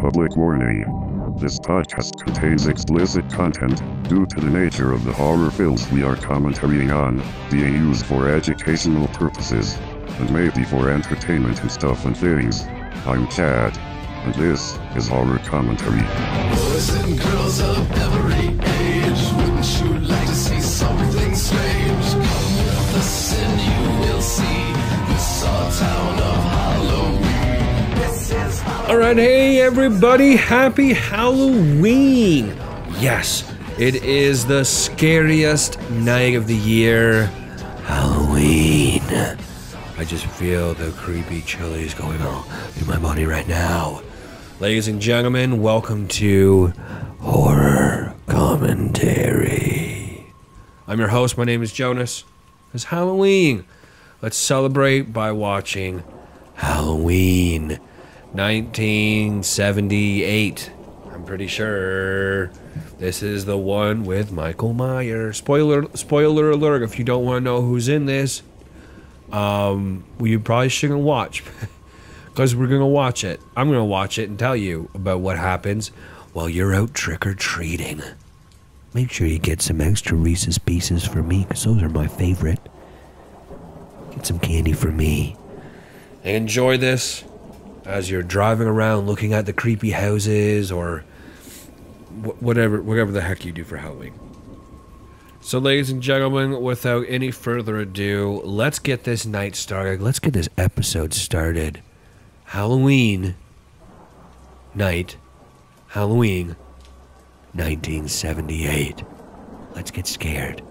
Public warning. This podcast contains explicit content due to the nature of the horror films we are commentarying on, being used for educational purposes, and maybe for entertainment and stuff and things. I'm Chad, and this is Horror Commentary. Boys and girls of every age, wouldn't you like to see something strange? Come with us and you will see this our town of Halloween. This is Halloween. Alright, hey everybody, happy Halloween! Yes, it is the scariest night of the year, Halloween. I just feel the creepy chilies going on through my body right now. Ladies and gentlemen, welcome to Horror Commentary. I'm your host, my name is Jonas. It's Halloween. Let's celebrate by watching Halloween 1978. I'm pretty sure this is the one with Michael Myers. Spoiler alert if you don't want to know who's in this. Well, you probably shouldn't watch. Because we're going to watch it. I'm going to watch it and tell you about what happens while you're out trick-or-treating. Make sure you get some extra Reese's Pieces for me, because those are my favorite. Get some candy for me. And enjoy this as you're driving around looking at the creepy houses or whatever the heck you do for Halloween. So, ladies and gentlemen, without any further ado, let's get this night started. Let's get this episode started. Halloween night, Halloween 1978. Let's get scared.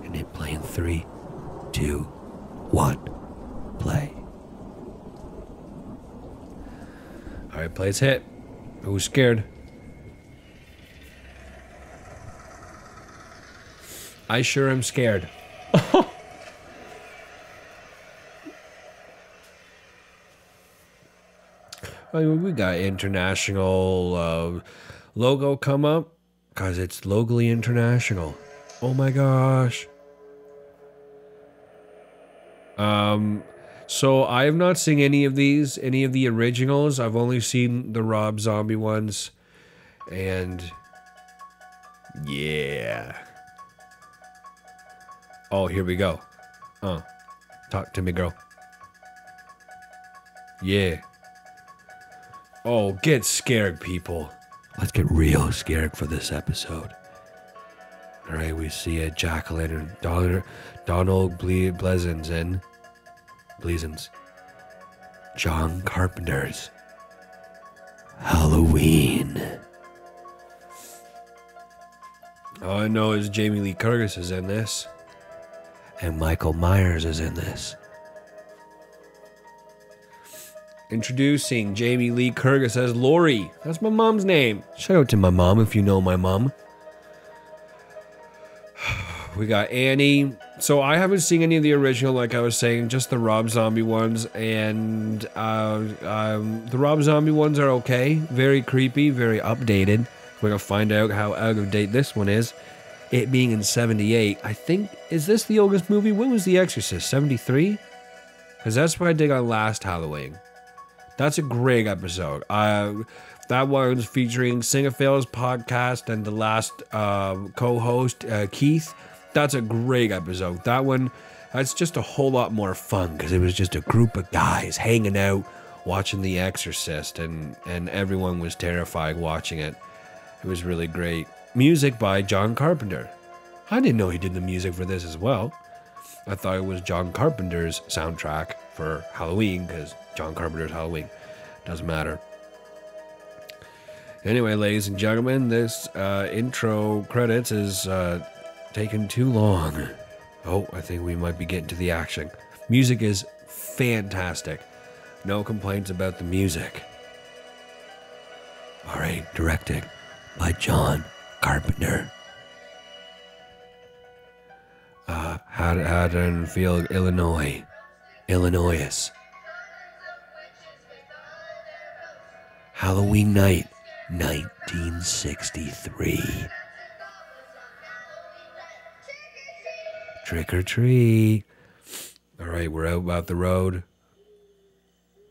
And hit play in 3, 2, 1, play. Alright, play's hit. Who's scared? I sure am scared. I mean, we got international logo come up because it's locally international. Oh my gosh. So I have not seen any of the originals. I've only seen the Rob Zombie ones. And yeah. Oh, here we go. Talk to me, girl. Yeah. Oh, get scared, people. Let's get real scared for this episode. Alright, we see a jack-o'-lantern. Donald Pleasence. John Carpenter's Halloween. All I know is Jamie Lee Curtis is in this. And Michael Myers is in this. Introducing Jamie Lee Curtis as Lori. That's my mom's name. Shout out to my mom if you know my mom. We got Annie. So I haven't seen any of the original, like I was saying, just the Rob Zombie ones. And the Rob Zombie ones are okay. Very creepy, very updated. We're going to find out how out of date this one is. It being in 78. I think, is this the oldest movie? When was The Exorcist? 73? Because that's what I did on last Halloween. That's a great episode. That one's featuring Singaphile's podcast and the last co-host, Keith. That's a great episode. That one, that's just a whole lot more fun because it was just a group of guys hanging out, watching The Exorcist, and everyone was terrified watching it. It was really great. Music by John Carpenter. I didn't know he did the music for this as well. I thought it was John Carpenter's soundtrack for Halloween because John Carpenter's Halloween. Doesn't matter. Anyway, ladies and gentlemen, this intro credits is taking too long. Oh, I think we might be getting to the action. Music is fantastic. No complaints about the music. Alright, directed by John Carpenter. Haddonfield, Illinois. Halloween night, 1963. Trick or treat. Alright, we're out about the road.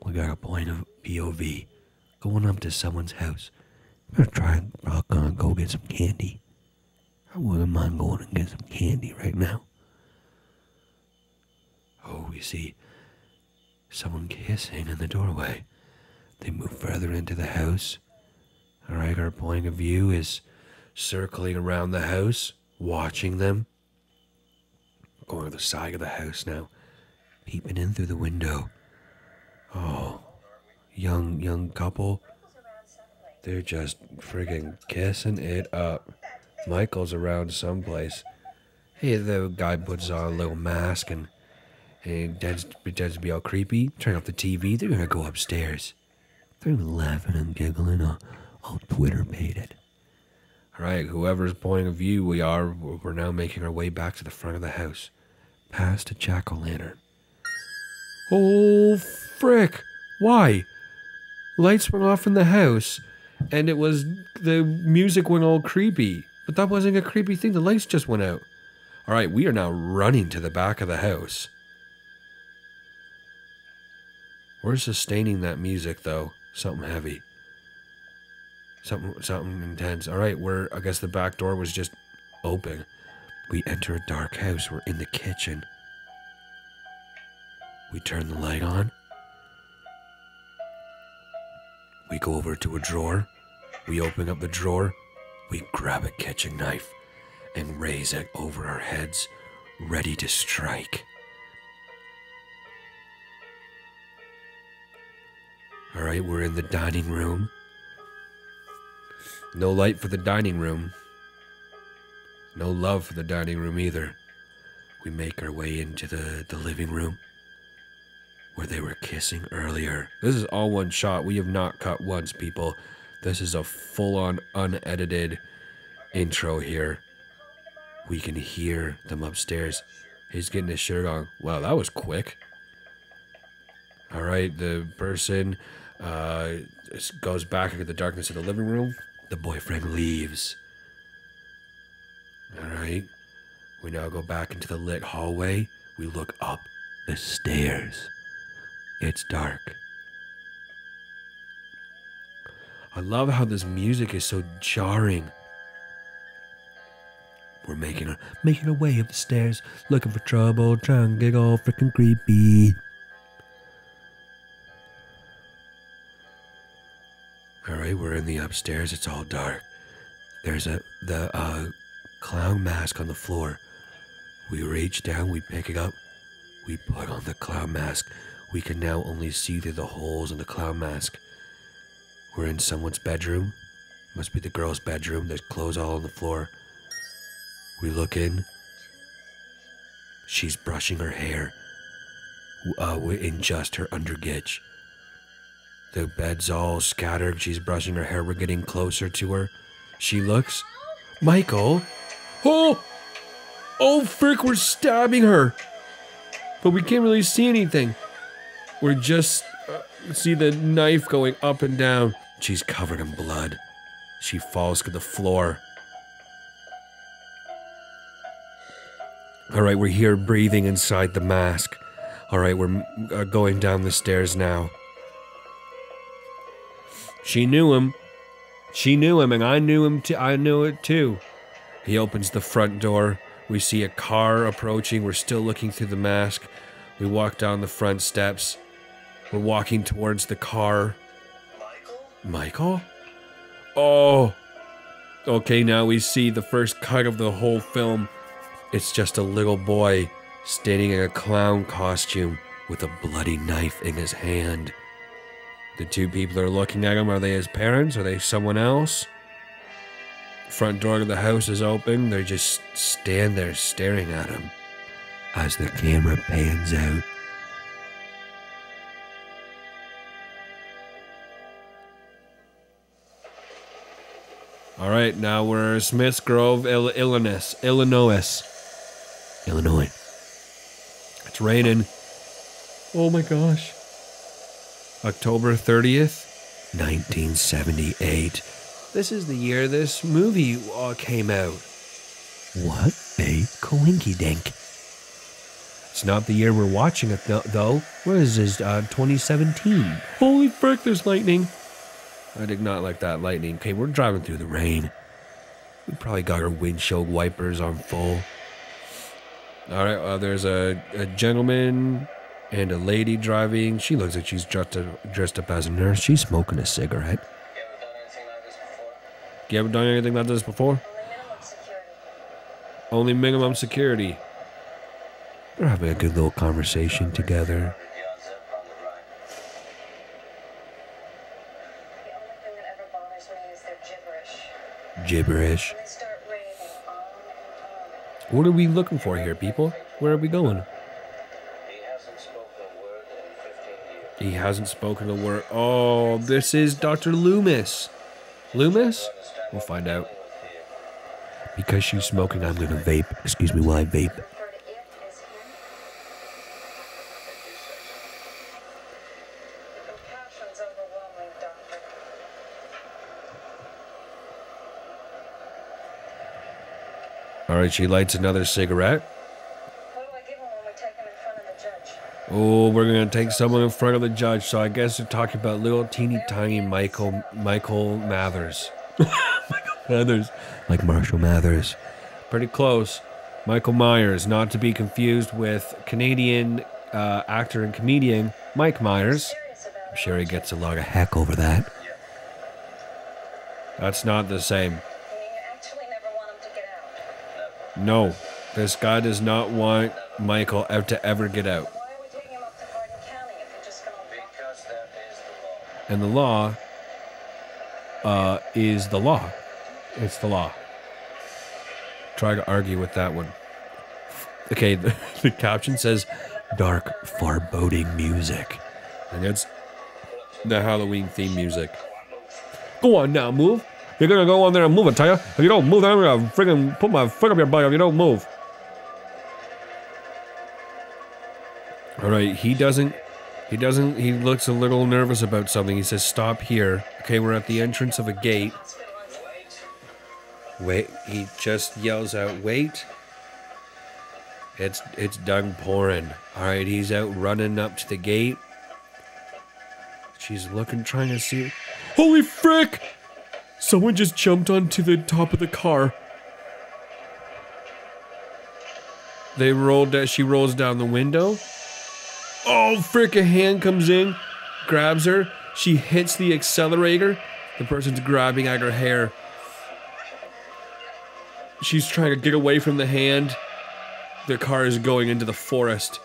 We got a point of POV. going up to someone's house. I'm gonna go get some candy. I wouldn't mind going and get some candy right now. Oh, we see someone kissing in the doorway. They move further into the house. All right, our point of view is circling around the house, watching them. Going to the side of the house now, peeping in through the window. Oh, young couple. They're just friggin' kissing it up. Michael's around someplace. Hey, the guy puts on a little mask and pretends to be all creepy. Turn off the TV. They're gonna go upstairs. They're laughing and giggling, all Twitter-baited. All right, whoever's point of view we're now making our way back to the front of the house, past a jack-o'-lantern. Oh, frick! Why? Lights went off in the house, and the music went all creepy. But that wasn't a creepy thing. The lights just went out. All right, we are now running to the back of the house. We're sustaining that music, though. Something heavy. Something intense. All right, I guess the back door was just open. We enter a dark house. We're in the kitchen. We turn the light on. We go over to a drawer. We open up the drawer. We grab a kitchen knife and raise it over our heads, ready to strike. All right, we're in the dining room. No light for the dining room. No love for the dining room either. We make our way into the living room where they were kissing earlier. This is all one shot. We have not cut once, people. This is a full-on unedited intro here. We can hear them upstairs. He's getting his shirt on. Wow, that was quick. All right, the person goes back into the darkness of the living room. The boyfriend leaves. All right, we now go back into the lit hallway. We look up the stairs. It's dark. I love how this music is so jarring. We're making our way up the stairs, looking for trouble, trying to get all freaking creepy. Alright, we're in the upstairs, it's all dark. There's the clown mask on the floor. We reach down, we pick it up, we put on the clown mask. We can now only see through the holes in the clown mask. We're in someone's bedroom. Must be the girl's bedroom. There's clothes all on the floor. We look in. She's brushing her hair. We're in just her undergitch. The bed's all scattered. She's brushing her hair. We're getting closer to her. She looks. Michael! Oh! Oh, frick, we're stabbing her! But we can't really see anything. We're just see the knife going up and down. She's covered in blood. She falls to the floor. All right, we're here breathing inside the mask. All right, we're going down the stairs now. She knew him. She knew him, and I knew him too. I knew it too. He opens the front door. We see a car approaching. We're still looking through the mask. We walk down the front steps. We're walking towards the car. Michael? Oh. Okay, now we see the first cut of the whole film. It's just a little boy standing in a clown costume with a bloody knife in his hand. The two people are looking at him. Are they his parents? Are they someone else? Front door of the house is open. They just stand there staring at him as the camera pans out. All right, now we're Smiths Grove, Illinois. It's raining. Oh my gosh. October 30th, 1978. This is the year this movie came out. What a coinky-dink. It's not the year we're watching it, though. What is this, 2017? Holy frick, there's lightning. I did not like that lightning. Okay, we're driving through the rain. We probably got our windshield wipers on full. All right, there's a gentleman and a lady driving. She looks like she's dressed up as a nurse. She's smoking a cigarette. You ever done anything like this before? Only minimum security. They're having a good little conversation together. Gibberish. What are we looking for here, people? Where are we going? He hasn't spoken a word. Oh, this is Dr. Loomis. Loomis? We'll find out. Because she's smoking, I'm going to vape. Excuse me while I vape. All right, she lights another cigarette. What do I give him when we take him in front of the judge? Oh, we're going to take someone in front of the judge. So I guess they're talking about little teeny tiny Michael Mathers. Michael Mathers. Like Marshall Mathers. Pretty close. Michael Myers, not to be confused with Canadian actor and comedian Mike Myers. I'm sure he gets a lot of heck over that. That's not the same. You actually never want him to get out. No, this guy does not want Michael out to ever get out. Why are we taking him up to Hardin County if you're just going to... Because that is the law. And the law is the law. It's the law. Try to argue with that one. Okay, the caption says dark, foreboding music. And that's the Halloween theme music. Go on now, move. You're gonna go on there and move, I tell you. If you don't move, then I'm gonna friggin' put my foot up your butt if you don't move. Alright, he looks a little nervous about something. He says, stop here. Okay, we're at the entrance of a gate. Wait, he just yells out, wait. It's done pouring. Alright, he's out running up to the gate. She's looking, trying to see. Holy frick! Someone just jumped onto the top of the car. She rolls down the window. Oh, frick, a hand comes in, grabs her. She hits the accelerator. The person's grabbing at her hair. She's trying to get away from the hand. The car is going into the forest.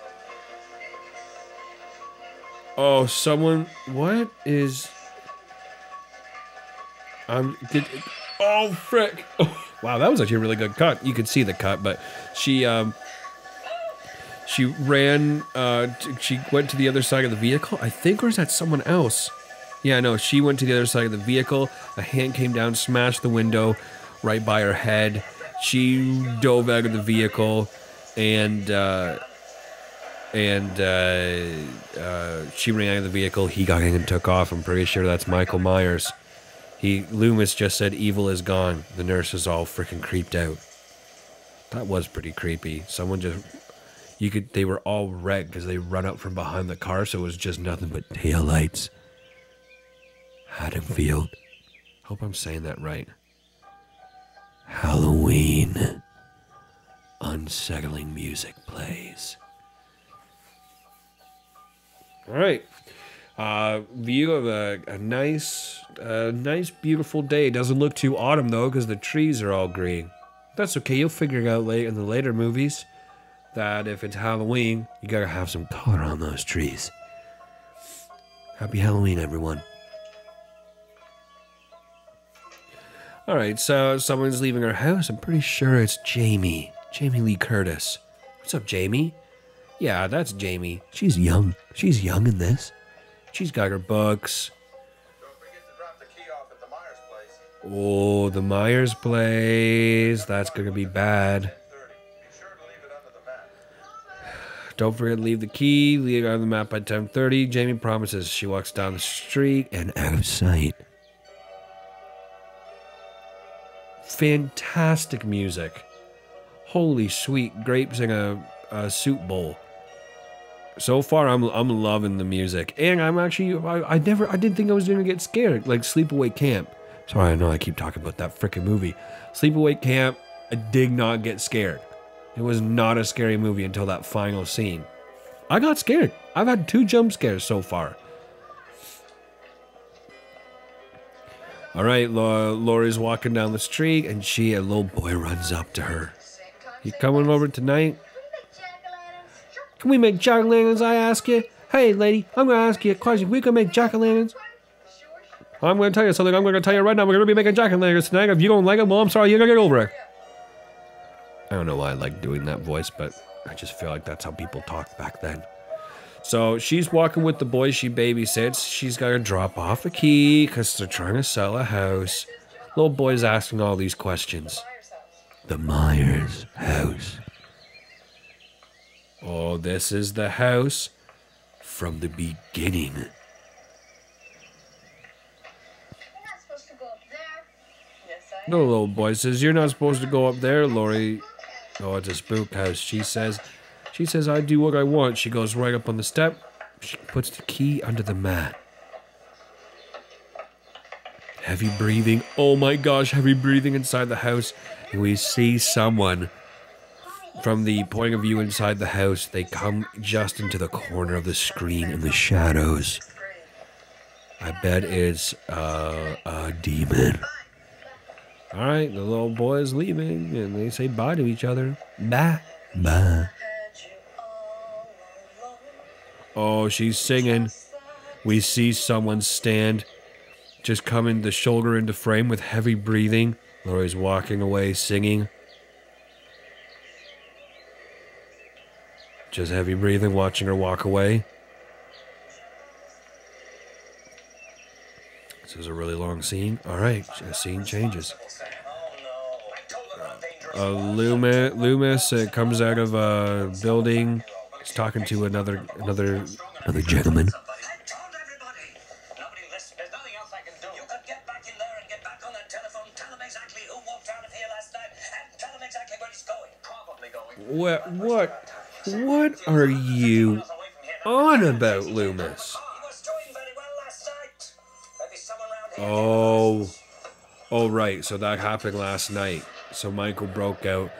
Oh, someone... What is... Oh, frick. Oh, wow, that was actually a really good cut. You could see the cut, but she ran... she went to the other side of the vehicle, I think, or is that someone else? Yeah, no, she went to the other side of the vehicle. A hand came down, smashed the window right by her head. She dove out of the vehicle, and she ran out of the vehicle. He got in and took off. I'm pretty sure that's Michael Myers. Loomis just said evil is gone. The nurse is all freaking creeped out. That was pretty creepy. Someone just, they were all wrecked because they run up from behind the car, so it was just nothing but taillights. Haddonfield. Hope I'm saying that right. Halloween. Unsettling music plays. All right. View of a nice, beautiful day. Doesn't look too autumn though, because the trees are all green. That's okay. You'll figure it out late in the later movies that if it's Halloween, you gotta have some color on those trees. Happy Halloween, everyone. All right, so someone's leaving her house. I'm pretty sure it's Jamie. Jamie Lee Curtis. What's up, Jamie? Yeah, that's Jamie. She's young. She's young in this. She's got her books. Don't forget to drop the key off at the Myers place. Oh, the Myers place. That's going to be bad. 30. Be sure to leave it under the map. Don't forget to leave the key. Leave it on the map by 10:30. Jamie promises. She walks down the street and out of sight. Fantastic music. Holy sweet grapes in a soup bowl. So far, I'm loving the music, and I'm actually I didn't think I was gonna get scared. Like Sleepaway Camp. Sorry, I know I keep talking about that freaking movie. Sleepaway Camp. I did not get scared. It was not a scary movie until that final scene. I got scared. I've had 2 jump scares so far. All right, Lori's walking down the street, and a little boy runs up to her. You coming over tonight? Can we make jack-o'-lanterns, I ask you? Hey, lady, I'm going to ask you a question. We can make jack-o'-lanterns? I'm going to tell you something. I'm going to tell you right now. We're going to be making jack-o'-lanterns tonight. If you don't like it, well, I'm sorry. You got to get over it. I don't know why I like doing that voice, but I just feel like that's how people talked back then. So she's walking with the boy she babysits. She's got to drop off a key because they're trying to sell a house. Little boy's asking all these questions. The Myers house. Oh, this is the house from the beginning. You're not supposed to go up there. Yes, I The little boy says, you're not supposed to go up there, Lori. Oh, it's a spook house. She says, I do what I want. She goes right up on the step. She puts the key under the mat. Heavy breathing. Oh my gosh, heavy breathing inside the house. And we see someone from the point of view inside the house. They come just into the corner of the screen in the shadows. I bet it's a demon. All right, the little boy is leaving, and they say bye to each other. Bye. Bye. Oh, she's singing. We see someone stand, just coming the shoulder into frame with heavy breathing. Lori's walking away, singing. Just heavy breathing, watching her walk away. This is a really long scene. All right, the scene changes. Loomis comes out of a building. He's talking to another gentleman. What are you on about, Loomis? Oh, right. So that happened last night. So Michael broke out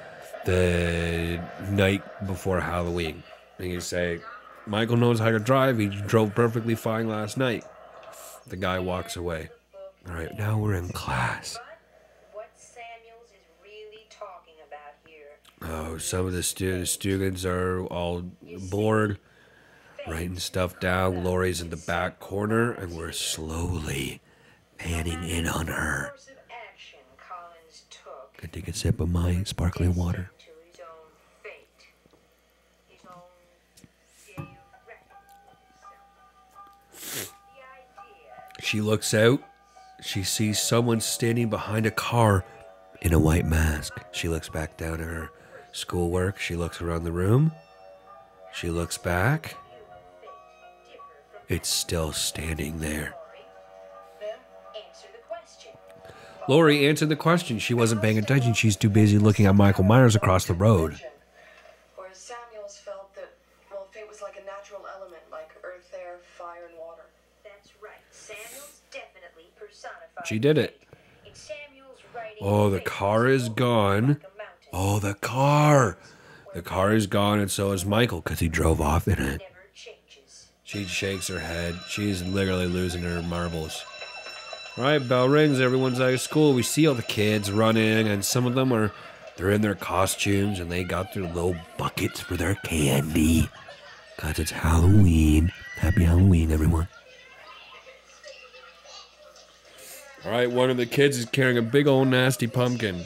the night before Halloween. And you say, Michael knows how to drive. He drove perfectly fine last night. The guy walks away. All right, now we're in class. What Samuels is really talking about here. Oh, some of the students are all bored, writing stuff down. Lori's in the back corner, and we're slowly panning in on her. Course of action Collins took Could take a sip of my sparkling water. to his own fate. His own The idea. She looks out. She sees someone standing behind a car in a white mask. She looks back down at her schoolwork. She looks around the room. She looks back. It's still standing there. Answer the question. Lori answered the question. She wasn't paying attention. She's too busy looking at Michael Myers across the road. Whereas Samuels felt that, well, fate was like a natural element, like earth, air, fire, and water. That's right. Samuels definitely personified. She did it. In Samuels' writing, Oh, the fate car is gone. like a mountain. Oh, the car. The car is gone, and so is Michael, because he drove off in it. Never changes. She shakes her head. She's literally losing her marbles. All right, bell rings. Everyone's out of school. We see all the kids running, and some of them they're in their costumes, and they got their little buckets for their candy. Because it's Halloween. Happy Halloween, everyone. All right, one of the kids is carrying a big old nasty pumpkin.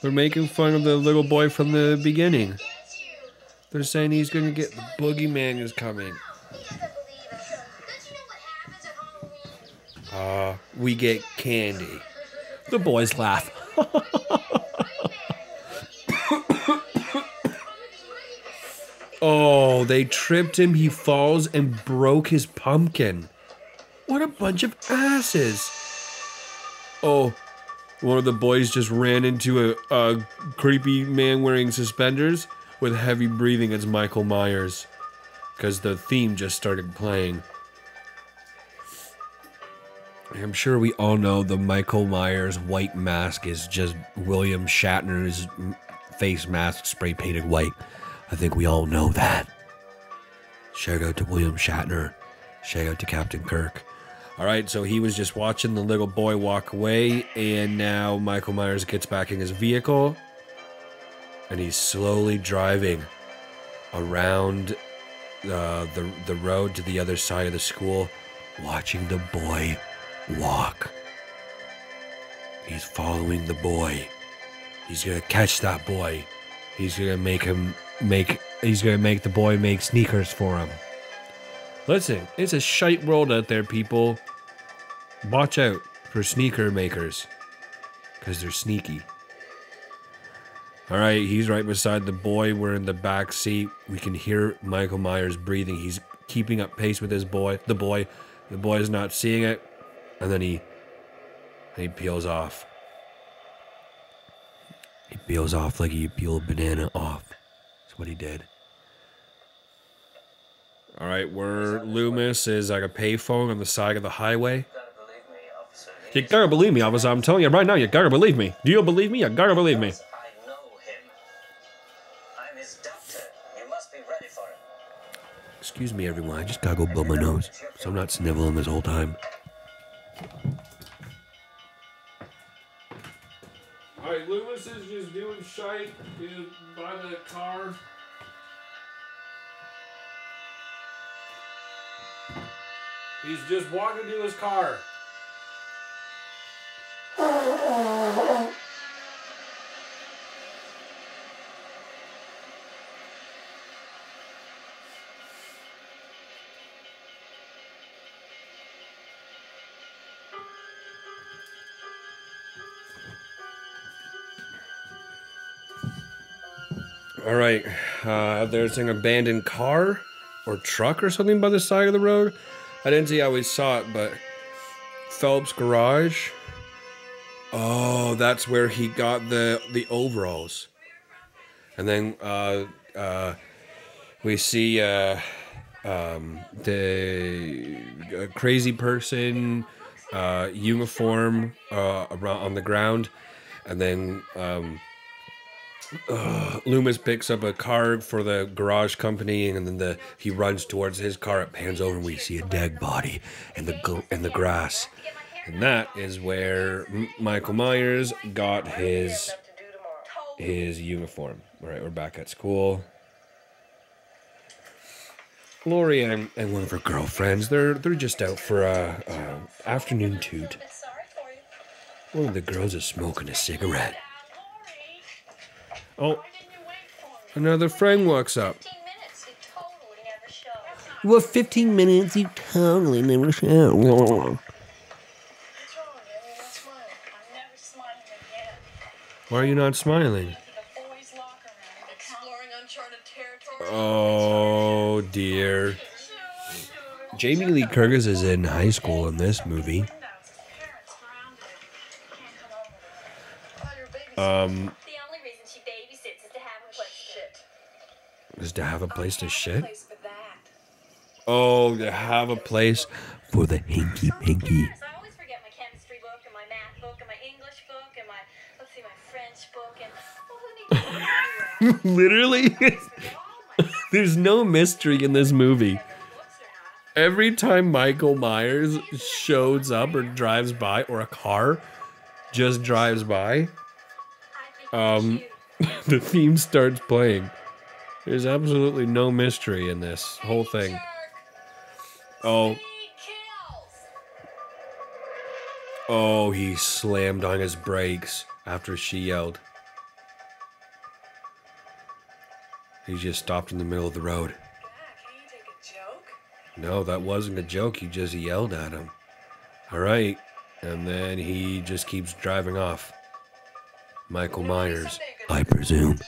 They're making fun of the little boy from the beginning. They're saying he's gonna get the boogeyman is coming. We get candy. The boys laugh. Oh, they tripped him. He falls and broke his pumpkin. What a bunch of asses. Oh, One of the boys just ran into a creepy man wearing suspenders with heavy breathing. It's Michael Myers. Because the theme just started playing. I'm sure we all know the Michael Myers white mask is just William Shatner's face mask spray painted white. I think we all know that. Shout out to William Shatner. Shout out to Captain Kirk. Alright, so he was just watching the little boy walk away, and now Michael Myers gets back in his vehicle, and he's slowly driving around the road to the other side of the school, watching the boy walk. He's following the boy. He's gonna catch that boy. He's gonna make the boy make sneakers for him. Listen, it's a shite world out there, people. Watch out for sneaker makers, because they're sneaky. Alright, he's right beside the boy. We're in the back seat. We can hear Michael Myers breathing. He's keeping up pace with his boy. The boy is not seeing it. And then he peels off. He peels off like he peeled a banana off. That's what he did. Alright, where Loomis is like a payphone on the side of the highway. You gotta believe me, officer. I'm telling you right now, you gotta believe me. Do you believe me? You gotta believe me. I know him. I'm his doctor. You must be ready for him. Excuse me, everyone. I just gotta go blow my nose, so I'm not sniveling this whole time. Alright, Loomis is just doing shite by the car. He's just walking to his car. All right, there's an abandoned car or truck or something by the side of the road. I didn't see how we saw it, but Phelps' garage. Oh, that's where he got the overalls. And then we see the crazy person uniform around on the ground, and then Loomis picks up a car for the garage company, and then he runs towards his car. It pans over, and we see a dead body in the grass, and that is where Michael Myers got his uniform. All right, we're back at school. Lori and one of her girlfriends, they're just out for a afternoon toot. One of the girls is smoking a cigarette. Oh, another friend walks up. 15 minutes, you totally never show. Well, 15 minutes, you totally never show. What's wrong? You're not smiling. I'm never smiling again. Why are you not smiling? The boys' locker room. Exploring uncharted territory. Oh, dear. Jamie Lee Curtis is in high school in this movie. The only reason she babysits is to have a place Shit. Is to have a place to shit? Place for that. Oh, to have a place For the hinky pinky. I always forget my chemistry book and my math book and my English book and my French book and well, who needs Literally, there's no mystery in this movie. Every time Michael Myers shows up or drives by, or a car just drives by, the theme starts playing. There's absolutely no mystery in this whole thing. Oh, oh, he slammed on his brakes after she yelled. He just stopped in the middle of the road. Can you take a joke? No, that wasn't a joke. You just yelled at him. All right. And then he just keeps driving off. Michael Myers, I presume.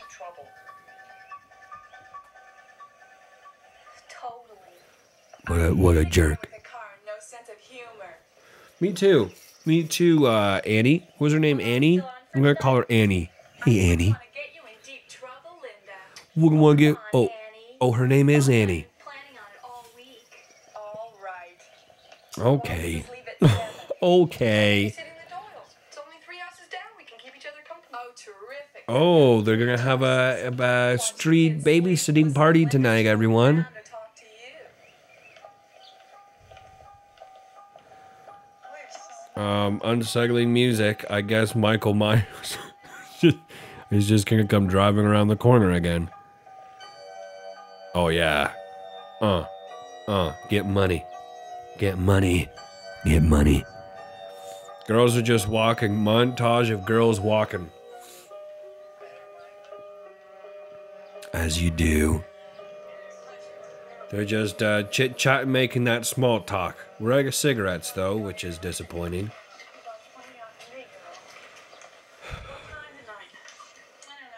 Totally. What a jerk. The car, no sense of humor. Me too. Me too, Annie. What was her name, Annie? I'm gonna call her Annie. Hey, Annie. Wanna get you in deep trouble, Linda. Wouldn't want to get. Come Oh, on, Annie. oh, her name is Annie. Planning on it all week. All right. Okay. Just leave it to 7. Okay. Sitting the Doyles. It's only 3 houses down. We can keep each other company. Oh, terrific. Oh, they're gonna have a street babysitting party tonight, everyone. Down to talk to you. Unsettling music. I guess Michael Myers is just gonna come driving around the corner again. Oh yeah. Get money. Get money. Get money. Girls are just walking. Montage of girls walking. As you do. They're just chit-chatting, making that small talk. We're out of cigarettes, though, which is disappointing.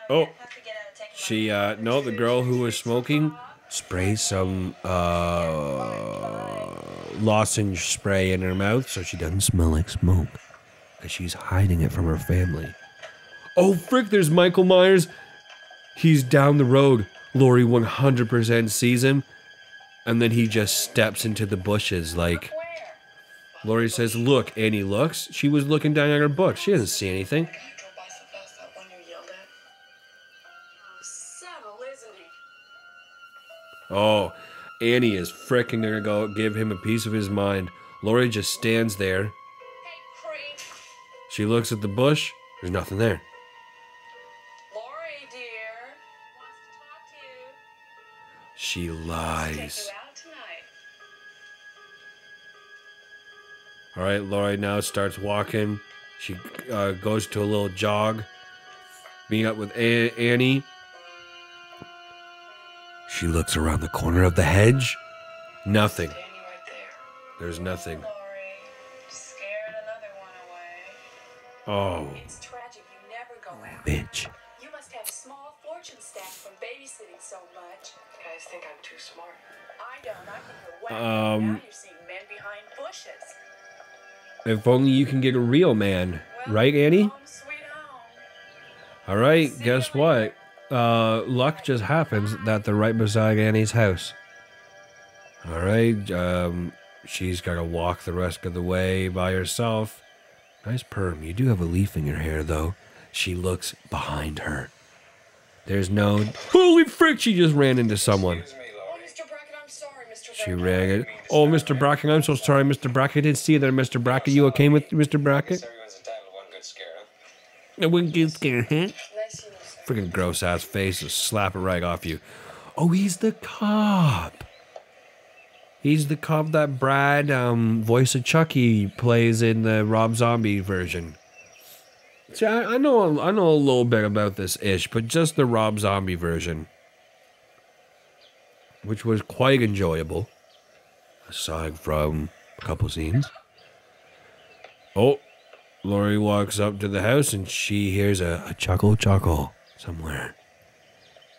Oh, she, no, the girl who was smoking sprays some, lozenge spray in her mouth so she doesn't smell like smoke. Because she's hiding it from her family. Oh, frick, there's Michael Myers. He's down the road. Laurie 100% sees him. And then he just steps into the bushes like... Laurie says, look, Annie looks. She was looking down at her book. She doesn't see anything. You drove by so fast that one you yelled at. Subtle, isn't he? Oh, Annie is fricking gonna go give him a piece of his mind. Laurie just stands there. Hey, creep. She looks at the bush. There's nothing there. Lori, dear. Wants to talk to you. She Take lies. you out tonight. All right, Laurie now starts walking. She goes to a little jog, meet up with Annie. She looks around the corner of the hedge. Nothing. Standing right there. There's nothing. Lori, scared another one away. Oh, It's tragic you never go out. bitch. You must have a small fortune stacked from babysitting so much. You guys think I'm too smart? I don't. I think you're wacky. Now you're seeing men behind bushes. If only you can get a real man. Right, Annie? Home sweet home. All right, guess what? Luck just happens that they're right beside Annie's house. All right, she's got to walk the rest of the way by herself. Nice perm. You do have a leaf in your hair, though. She looks behind her. There's no... Holy frick, she just ran into someone. Oh, Mr. Brackett, I'm sorry, Mr. She Brackett. ran it. Oh, Mr. Brackett, I'm so sorry, Mr. Brackett. I didn't see that, Mr. Brackett. You okay with Mr. Brackett? Everyone's entitled to one good scare, huh? I wouldn't get scared, huh? Nice to meet you, sir. Freaking gross ass face to slap it right off you. Oh, he's the cop. He's the cop that Brad, voice of Chucky, plays in the Rob Zombie version. See, I know a little bit about this ish, but just the Rob Zombie version, which was quite enjoyable, aside from a couple scenes. Oh, Laurie walks up to the house and she hears a chuckle somewhere.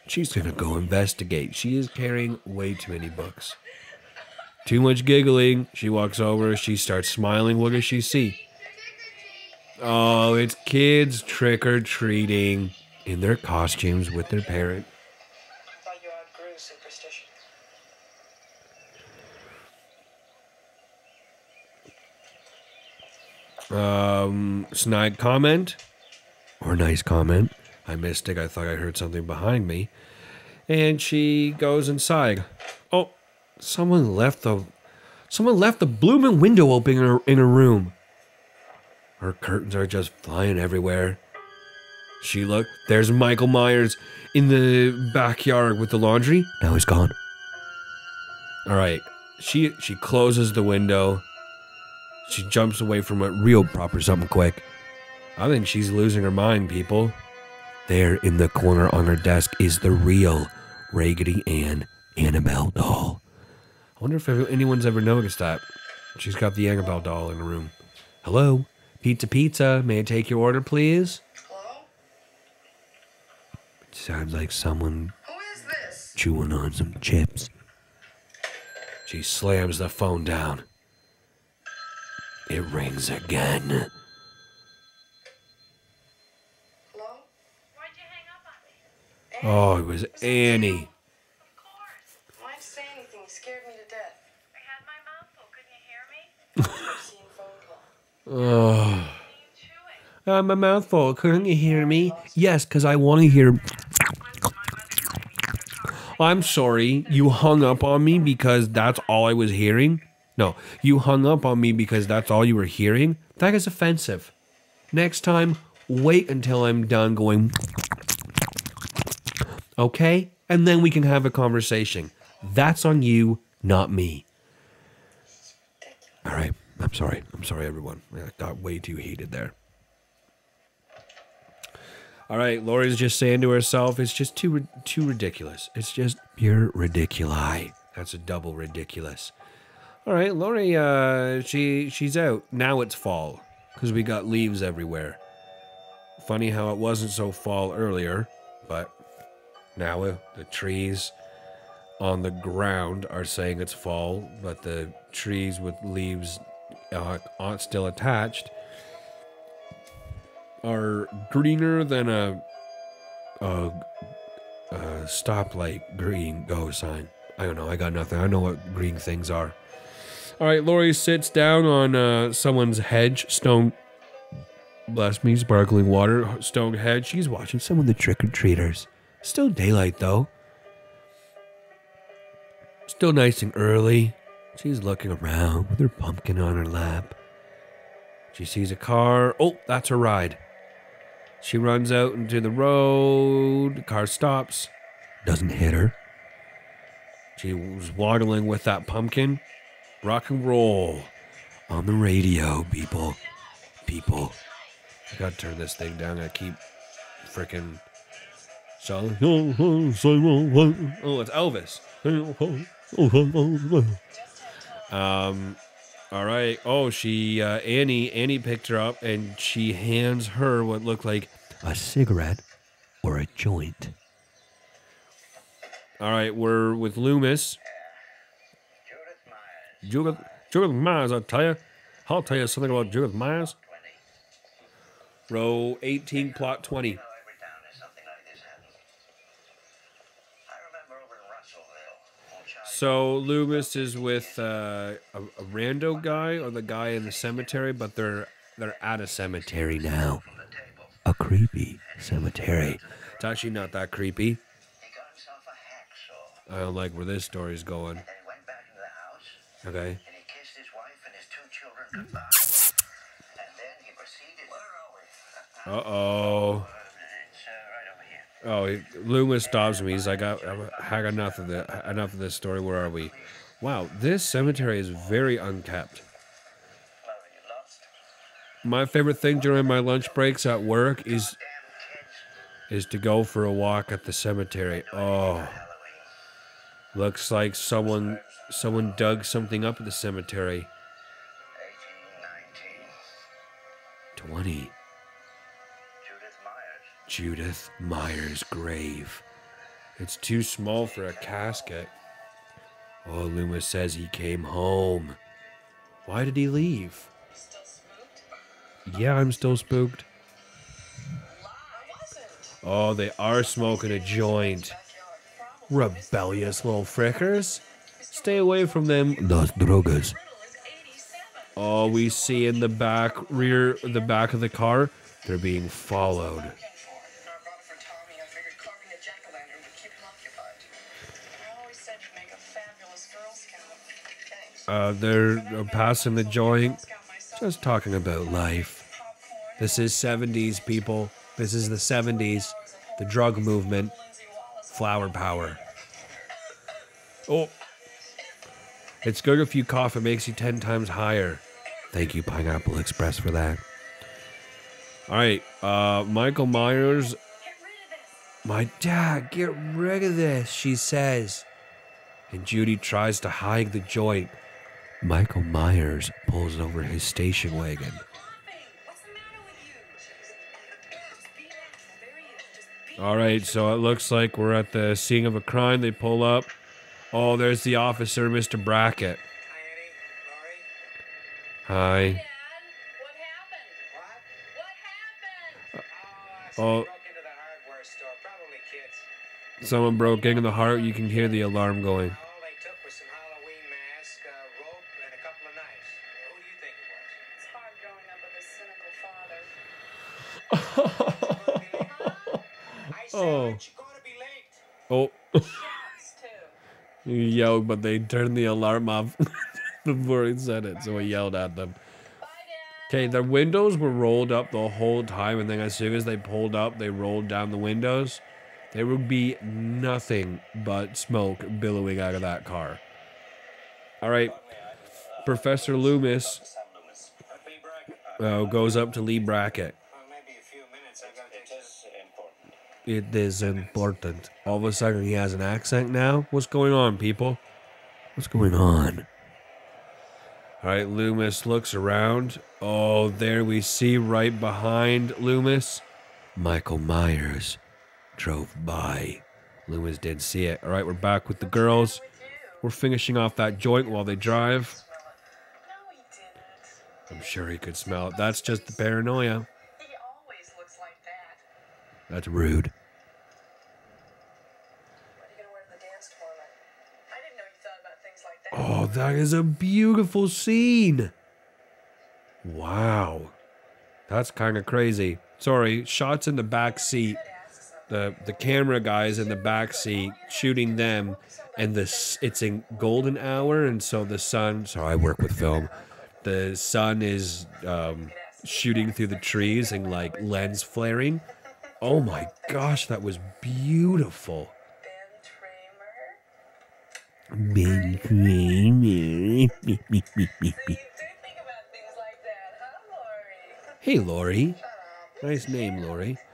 She's gonna go investigate. She is carrying way too many books. Too much giggling. She walks over. She starts smiling. What does she see? Oh, it's kids trick-or-treating in their costumes with their parent. I thought you outgrew superstition. Snide comment. Or nice comment. I missed it. I thought I heard something behind me. And she goes inside. Oh, someone left the blooming window open in her room. Her curtains are just flying everywhere. There's Michael Myers in the backyard with the laundry. Now he's gone. All right. She closes the window. She jumps away from it real proper something quick. I think she's losing her mind, people. There in the corner on her desk is the real Raggedy Ann Annabelle doll. I wonder if anyone's ever noticed that. She's got the Annabelle doll in her room. Hello? Pizza. May I take your order, please? Hello? Sounds like someone Who is this? chewing on some chips. She slams the phone down. It rings again. Hello? Why'd you hang up on me? Oh, it was Annie. Of course. Why'd you say anything? You scared me to death. I had my mouth full. Couldn't you hear me? I've seen phone call. Oh. Mean chewing. My mouth full. Couldn't you hear me? Yes, because I want to hear. I'm sorry. You hung up on me because that's all I was hearing? No, you hung up on me because that's all you were hearing? That is offensive. Next time, wait until I'm done going. Okay? And then we can have a conversation. That's on you, not me. All right. I'm sorry. I'm sorry, everyone. I got way too heated there. All right. Lori's just saying to herself, it's just too ridiculous. It's just pure ridiculi. That's a double ridiculous. All right. Lori, she's out. Now it's fall because we got leaves everywhere. Funny how it wasn't so fall earlier, but now the trees on the ground are saying it's fall, but the trees with leaves aren't still attached are greener than a stoplight green go sign. I don't know. I got nothing. I know what green things are. All right. Lori sits down on someone's hedge, stone. Bless me, sparkling water, stone hedge. She's watching some of the trick-or-treaters. Still daylight, though. Still nice and early. She's looking around with her pumpkin on her lap. She sees a car. Oh, that's her ride. She runs out into the road. The car stops. Doesn't hit her. She was waddling with that pumpkin. Rock and roll. On the radio, people. People. I gotta turn this thing down. I keep freaking... Oh, it's Elvis. All right. Oh, Annie picked her up and she hands her what looked like a cigarette or a joint. All right, we're with Loomis. Judith Myers, I'll tell you something about Judith Myers. Row 18, plot 20. Every town has something like this happen. I remember over in Russellville. Old Charlie So Loomis is with a rando guy or the guy in the cemetery, but they're at a cemetery now. from the table. A creepy cemetery. It's actually not that creepy. He got himself a hacksaw. I don't like where this story's going. Then he went back into the house Okay. and he kissed his wife and his 2 children goodbye. And then he proceeded. Where are we? Uh-oh. It's right over here. Oh, Loomis stops me. He's like, I had enough of this story. Where are we? Wow, this cemetery is very unkept. Well, are you lost? My favorite thing during my lunch breaks at work is Damn kids. to go for a walk at the cemetery. Oh, Halloween. looks like someone dug something up at the cemetery. 1819. 20. Judith Myers. Judith Myers' grave. It's too small for a casket. Oh, Loomis says he came home. Why did he leave? Still spooked? Yeah, I'm still spooked. I wasn't. Oh, they are smoking a joint. Rebellious little frickers. Stay away from them. Las drogas. Oh, we see in the back of the car, they're being followed. I brought it for Tommy. I figured carving a jack-o'-lantern would keep him occupied. I always said you'd make a fabulous Girl Scout. Thanks. They're passing the joint, just talking about life. This is 70s, people. This is the 70s. The drug movement. Flower power. Oh. It's good if you cough. It makes you 10 times higher. Thank you, Pineapple Express, for that. All right. Michael Myers. My dad, get rid of this, she says. And Judy tries to hide the joint. Michael Myers pulls over his station wagon. What's the matter with you? Just be natural. There he is. Just be All right, so it looks like we're at the scene of a crime. They pull up. Oh, there's the officer, Mr. Brackett. Hi, Annie. Laurie. Hi. Oh, Broke into the hardware store, probably kids. someone broke into the heart. You can hear the alarm going. All they took was some Halloween mask, rope, and a couple of knives. Who do you think it was? It's hard growing up with a cynical father. I said, Oh. aren't you going to be late? Oh, Shots, too. he yelled, but they turned the alarm off before he said it, so he yelled at them. Bye, Dad. Okay, the windows were rolled up the whole time, and then as soon as they pulled up, they rolled down the windows. There would be nothing but smoke billowing out of that car. All right, Professor Loomis Be bragging. goes up to Lee Brackett. Maybe a few minutes. I got to take this. It is important. All of a sudden, he has an accent now. What's going on, people? What's going on? All right, Loomis looks around. Oh, there we see right behind Loomis, Michael Myers drove by. Loomis did see it. All right, we're back with the girls. We're finishing off that joint while they drive. No, he didn't. I'm sure he could smell it. That's just the paranoia. He always looks like that. That's rude. What are you going to wear to the dance tomorrow night? I didn't know you thought about things like that. Oh, that is a beautiful scene. Wow. That's kind of crazy. Sorry, shots in the back seat. The camera guy's in the back seat shooting them, and it's in golden hour, and so the sun. So I work with film. The sun is shooting through the trees and like lens flaring. Oh my gosh, that was beautiful. Ben Tramer? Ben Kramer. So you do think about things like that, huh, Lori? Hey, Lori. Nice name, Lori. Ben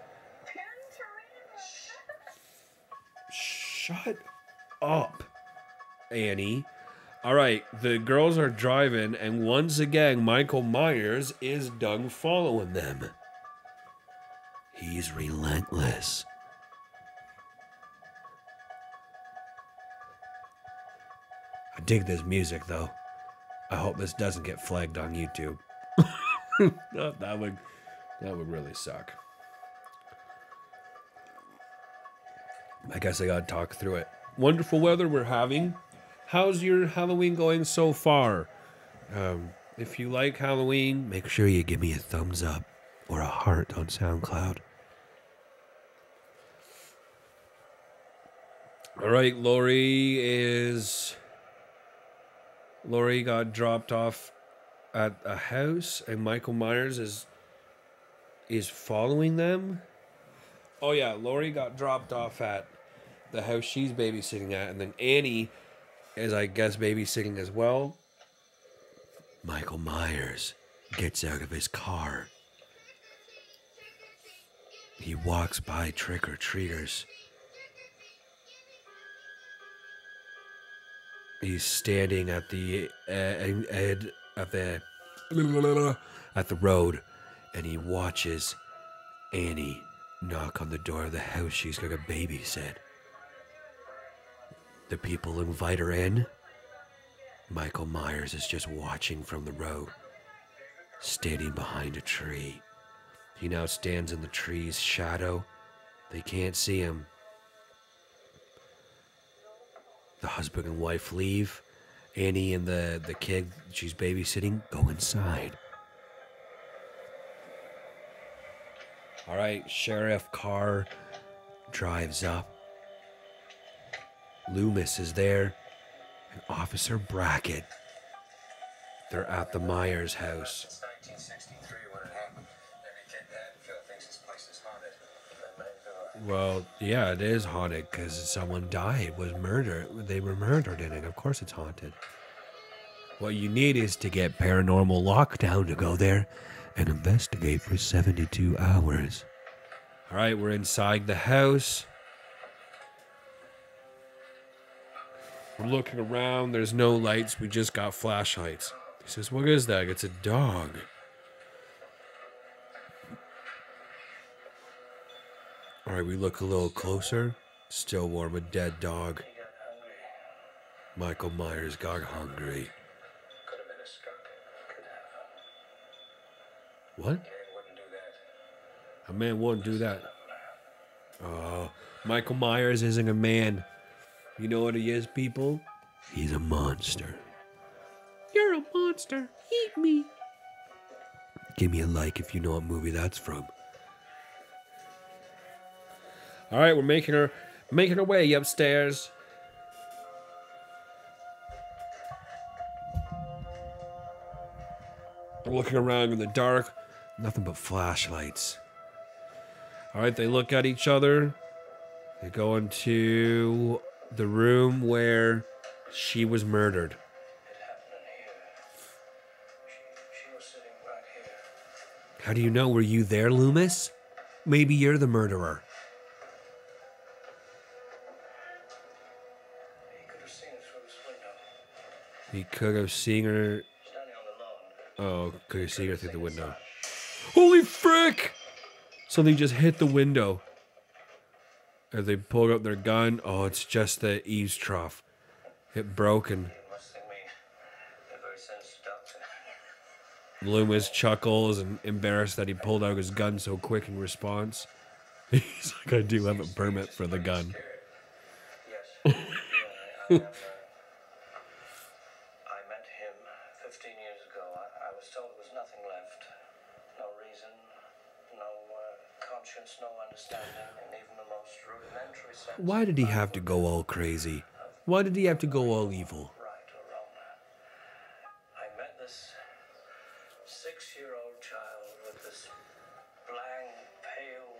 Tramer? Shut up, Annie. All right, the girls are driving, and once again, Michael Myers is done following them. He's relentless. I dig this music, though. I hope this doesn't get flagged on YouTube. that would really suck. I guess I gotta talk through it. Wonderful weather we're having. How's your Halloween going so far? If you like Halloween, make sure you give me a thumbs up or a heart on SoundCloud. All right, Lori got dropped off at a house, and Michael Myers is following them. Oh yeah, Lori got dropped off at the house she's babysitting at, and then Annie is, I guess, babysitting as well. Michael Myers gets out of his car. He walks by trick-or-treaters. He's standing at the road, and he watches Annie knock on the door of the house she's gonna babysit. The people invite her in. Michael Myers is just watching from the road, standing behind a tree. He now stands in the tree's shadow. They can't see him. The husband and wife leave. Annie and the kid she's babysitting go inside. All right, Sheriff Carr drives up. Loomis is there, and Officer Brackett. They're at the Myers house. It's 1963 when it happened. Every kid in Haddonfield thinks this place is haunted. Well, yeah, it is haunted because someone died, was murdered. They were murdered in it. Of course it's haunted. What you need is to get paranormal lockdown to go there and investigate for 72 hours. All right, we're inside the house. We're looking around. There's no lights. We just got flashlights. He says, "What is that?" It's a dog. All right, we look a little closer. Still warm, a dead dog. Michael Myers got hungry. Could have been a skunk. Could have. What? Man wouldn't do that. A man wouldn't do that. Michael Myers isn't a man. You know what he is, people? He's a monster. You're a monster. Eat me. Give me a like if you know what movie that's from. All right, we're making our way upstairs. We're looking around in the dark. Nothing but flashlights. All right, they look at each other. They go into the room where she was murdered. It happened in here. She was sitting right here. How do you know? Were you there, Loomis? Maybe you're the murderer. He could have seen it through his window. He could have seen her. Standing on the lawn. Oh, could have seen her through the window. Holy frick! Something just hit the window. As they pulled out their gun. Oh, it's just the eaves trough. It broken. You must think me a very sensitive doctor. Loomis chuckles and embarrassed that he pulled out his gun so quick in response. He's like, I do have a permit for the gun. Yes. I met him 15 years ago. I was told there was nothing left. No reason, no conscience, no understanding, and even the most rudimentary sense. Why did he have to go all crazy? Why did he have to go all evil? Right or wrong. I met this 6-year-old child with this blank, pale,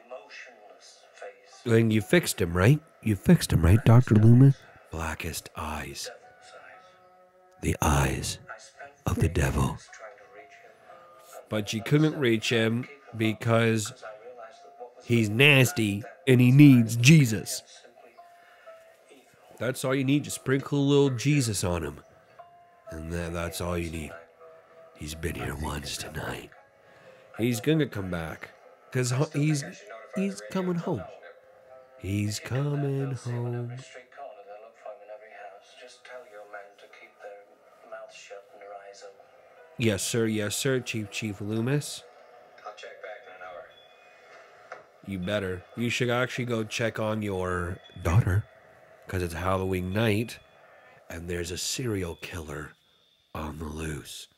emotionless face. Then you fixed him, right? You fixed him, right, Dr. Loomis? Blackest eyes. Devil's eyes. The eyes I spent of the devil. days trying to reach him. But she couldn't reach him because I realized that what was he's nasty and he needs Jesus. simply evil. That's all you need. Just sprinkle a little Jesus on him. And that's all you need. He's been here once tonight. He's gonna come back. Because he's coming home. He's coming home. Every street corner, they look for him in every house. Just tell your men to keep their mouths shut and their eyes open. Yes, sir, Chief Loomis. I'll check back in an hour. You better. You should actually go check on your Daughter, because it's Halloween night. and there's a serial killer on the loose.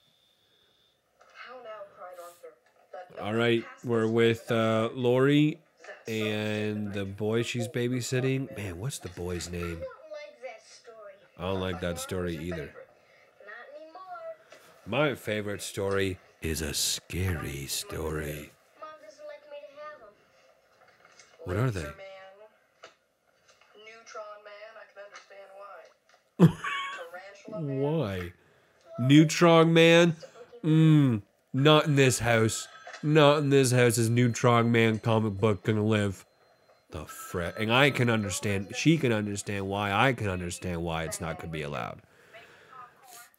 How now, cried Arthur. All right, we're with Lori and the boy she's babysitting. Man, what's the boy's name? I don't like that story. I don't like that story either. Not anymore. My favorite story. Is a scary story. Mom doesn't like me to have them. What are they? Laser man, neutron man, I can understand why. Tarantula man. Why? Neutron Man? Not in this house. Not in this house is Neutron Man comic book gonna live. The frick. And I can understand, she can understand why, I can understand why it's not gonna be allowed.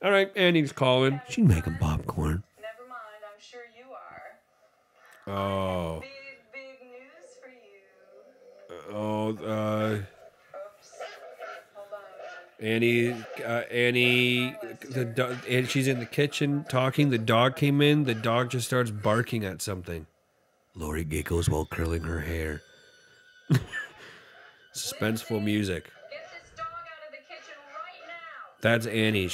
All right, Annie's calling. She's making popcorn. Never mind, I'm sure you are. Oh, Big news for you. oh, Oops. Hold on. Annie, and she's in the kitchen talking. The dog came in. The dog just starts barking at something. Lori giggles while curling her hair. Suspenseful music. Get this dog out of the kitchen right now. That's Annie.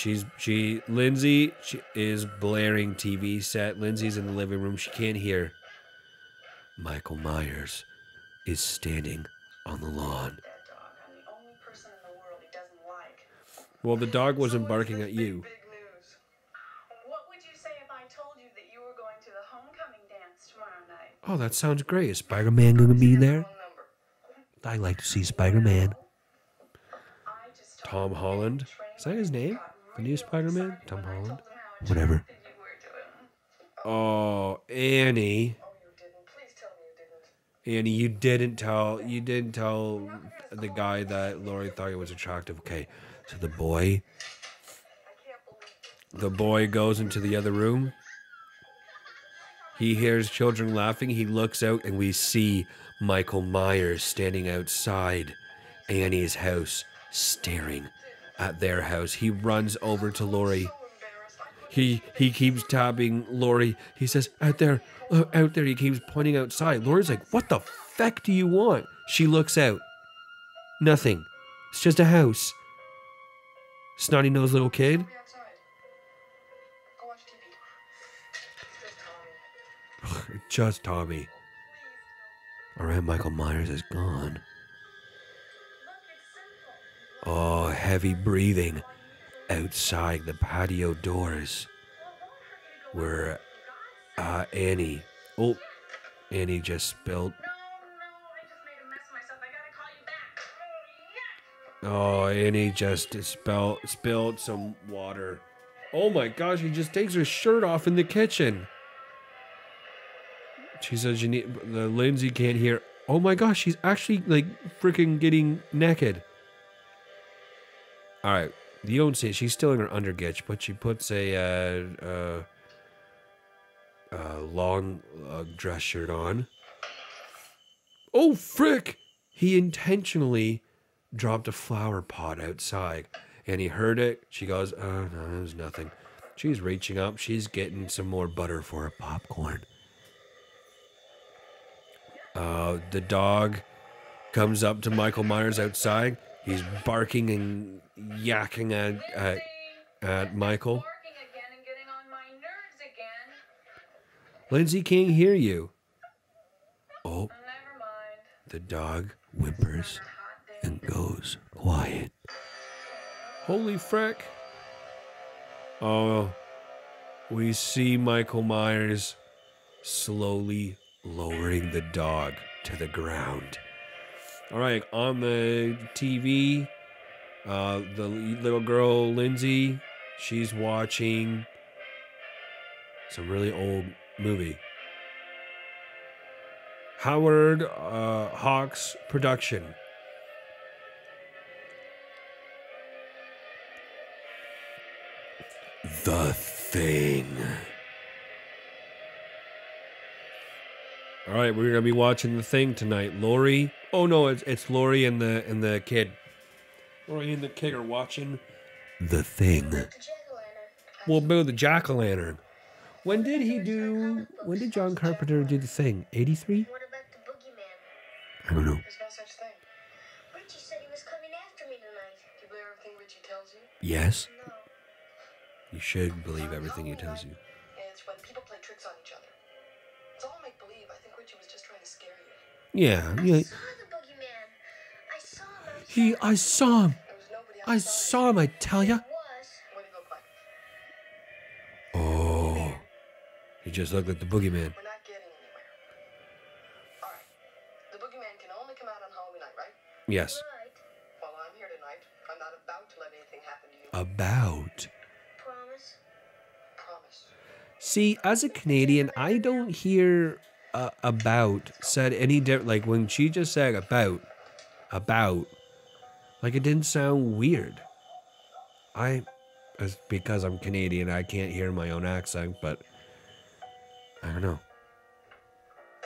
Lindsay is blaring TV set. Lindsay's in the living room. She can't hear. Michael Myers is standing on the lawn. That dog, I'm the only person in the world he doesn't like. Well, the dog So wasn't what's barking this at you. Big news. What would you say if I told you that you were going to the homecoming dance tomorrow night? Oh, that sounds great. Is Spider-Man going to be there? Phone number. I'd like to see Spider-Man. I just told Tom him Holland. that train Is that his name? got The new real Spider-Man? excited Tom when I Holland? told him how Whatever. attractive you were to him. Oh, Annie. Oh, you didn't. Please tell me you didn't. Annie, you didn't tell the guy that Lori thought he was attractive. Okay, So the boy, I can't believe it. the boy goes into the other room. He hears children laughing. He looks out and we see Michael Myers standing outside Annie's house, staring at their house. He runs over to Lori. So embarrassed. I couldn't He keeps tapping Lori. He says, out there. He keeps pointing outside. Lori's like, what the feck do you want? She looks out. Nothing. It's just a house. Snotty nosed little kid. Be outside. Go watch TV. Just Tommy. All right, Michael Myers is gone. Oh, heavy breathing outside the patio doors. Where Annie. Oh, Annie just spilled. Oh, Annie just spilled some water. Oh my gosh, she just takes her shirt off in the kitchen. She says the Lindsay can't hear. Oh my gosh, she's actually like freaking getting naked. All right, you don't see it. She's still in her undergitch, but she puts a long dress shirt on. Oh frick! He intentionally dropped a flower pot outside, and he heard it. She goes, "Oh no, it was nothing." She's reaching up. She's getting some more butter for her popcorn. The dog comes up to Michael Myers outside. He's barking and yakking at Michael. Barking again and getting on my nerves again. Lindsay can't hear you. Oh, Never mind. the dog whimpers and goes quiet. Holy frick. Oh, we see Michael Myers slowly lowering the dog to the ground. All right, on the TV, the little girl, Lindsay, she's watching some really old movie. Howard Hawks production. The Thing. All right, we're gonna be watching The Thing tonight. Lori. Oh no, it's Lori and the kid. Lori and the kid are watching The Thing. Well, about the jack-o'-lantern. When did John Carpenter do The Thing? 83? What about the boogeyman? I don't know. There's no such thing. Richie said he was coming after me tonight. Do you believe everything Richie tells you? Yes, No. you should believe everything he tells you. It's when people play tricks on each other. It's all make believe. I think Richie was just trying to scare you. Yeah, I yeah. saw the boogeyman. I saw him outside. I saw him. There was nobody I outside. saw him, I tell ya. It was. Where'd he go quiet? Oh, he just looked like the boogeyman. We're not getting anywhere. All right. The boogeyman can only come out on Halloween night, right? Yes. Right. Well, I'm here tonight. I'm not about to let anything happen to you. About. Promise. Promise. See, as a Canadian, I don't hear about said any different. Like when she just said about, like it didn't sound weird. It's because I'm Canadian, I can't hear my own accent, but I don't know.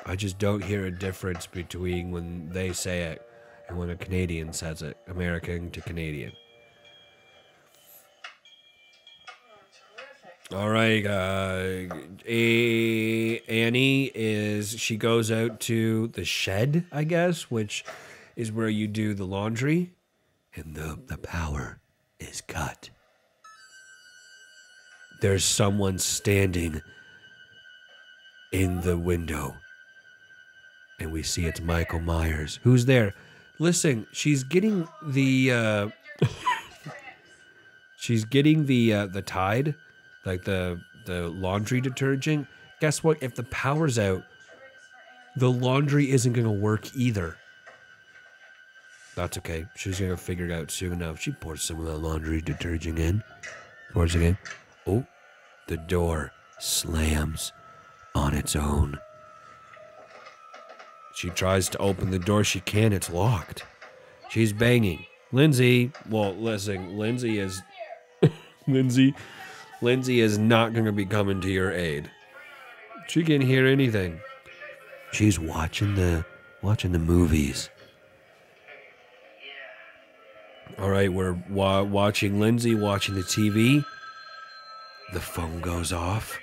I just don't hear a difference between when they say it and when a Canadian says it, American to Canadian. All right, Annie she goes out to the shed, I guess, which is where you do the laundry, and the power is cut. There's someone standing in the window, and we see it's Michael Myers. Who's there? Listen, she's getting the the Tide. Like the laundry detergent. Guess what? If the power's out, the laundry isn't going to work either. That's okay. She's going to figure it out soon enough. She pours some of the laundry detergent in. Pours it in. Oh, the door slams on its own. She tries to open the door. She can't. It's locked. She's banging. Lindsay. Well, listen. Lindsay is... Lindsay is not going to be coming to your aid. She can't hear anything. She's watching the movies. All right, we're watching Lindsay watching the TV. The phone goes off.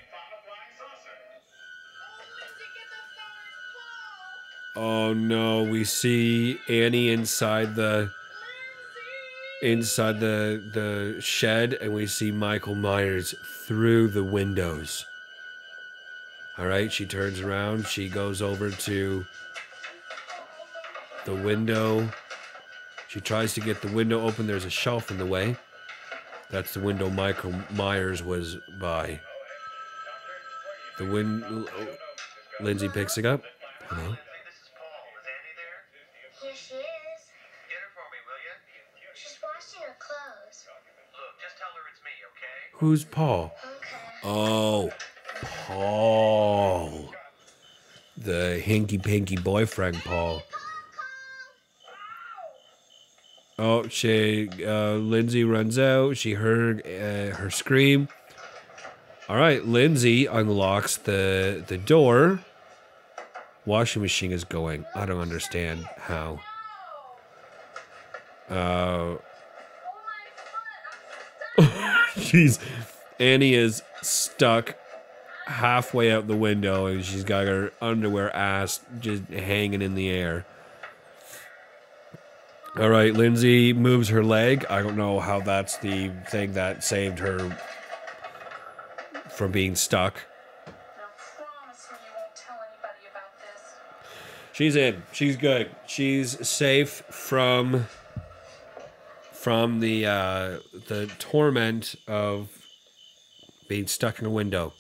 Oh no, we see Annie inside the shed, and we see Michael Myers through the windows. All right, she turns around, she goes over to the window. She tries to get the window open. There's a shelf in the way. That's the window Michael Myers was by. Lindsay picks it up. Hello? Here she is. Get her for me, will you? She's washing her clothes. Look, just tell her it's me, okay? Who's Paul? Okay. Oh, Paul. The hinky-pinky boyfriend, Paul. Oh, Lindsay runs out. She heard her scream. All right, Lindsay unlocks the door. Washing machine is going. I don't understand how. Annie is stuck halfway out the window, and she's got her underwear ass just hanging in the air. All right, Lindsay moves her leg. I don't know how that's the thing that saved her from being stuck. Now promise me you won't tell anybody about this. She's in. She's good. She's safe from the torment of being stuck in a window.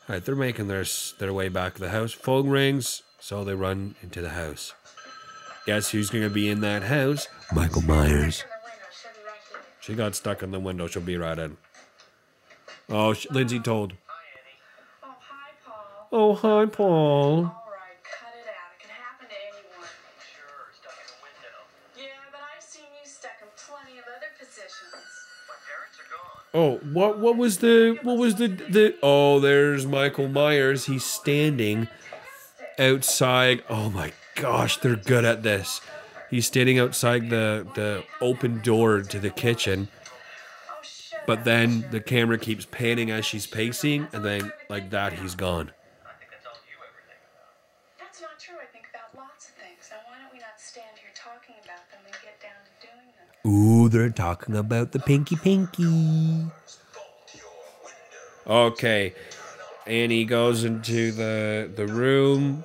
All right, they're making their way back to the house. Phone rings, so they run into the house. Guess who's going to be in that house? Michael Myers. In the window. She'll be right here. She got stuck in the window. She'll be right in. Oh, Lindsay told. Oh, hi, Paul. Oh, hi, Paul. All right, cut it out. It can happen to anyone. Sure, stuck in a window. Yeah, but I've seen you stuck in plenty of other positions. My parents are gone. Oh, what was the oh, there's Michael Myers. He's standing outside. Oh my gosh, they're good at this. He's standing outside the open door to the kitchen. Oh, shut But up. then the camera keeps panning as she's pacing, and then like that, he's gone. I think that's all you ever think about. That's not true. I think about lots of things. Now, why don't we not stand here talking about them and get down to doing them? Ooh, they're talking about the pinky. Okay, Annie goes into the room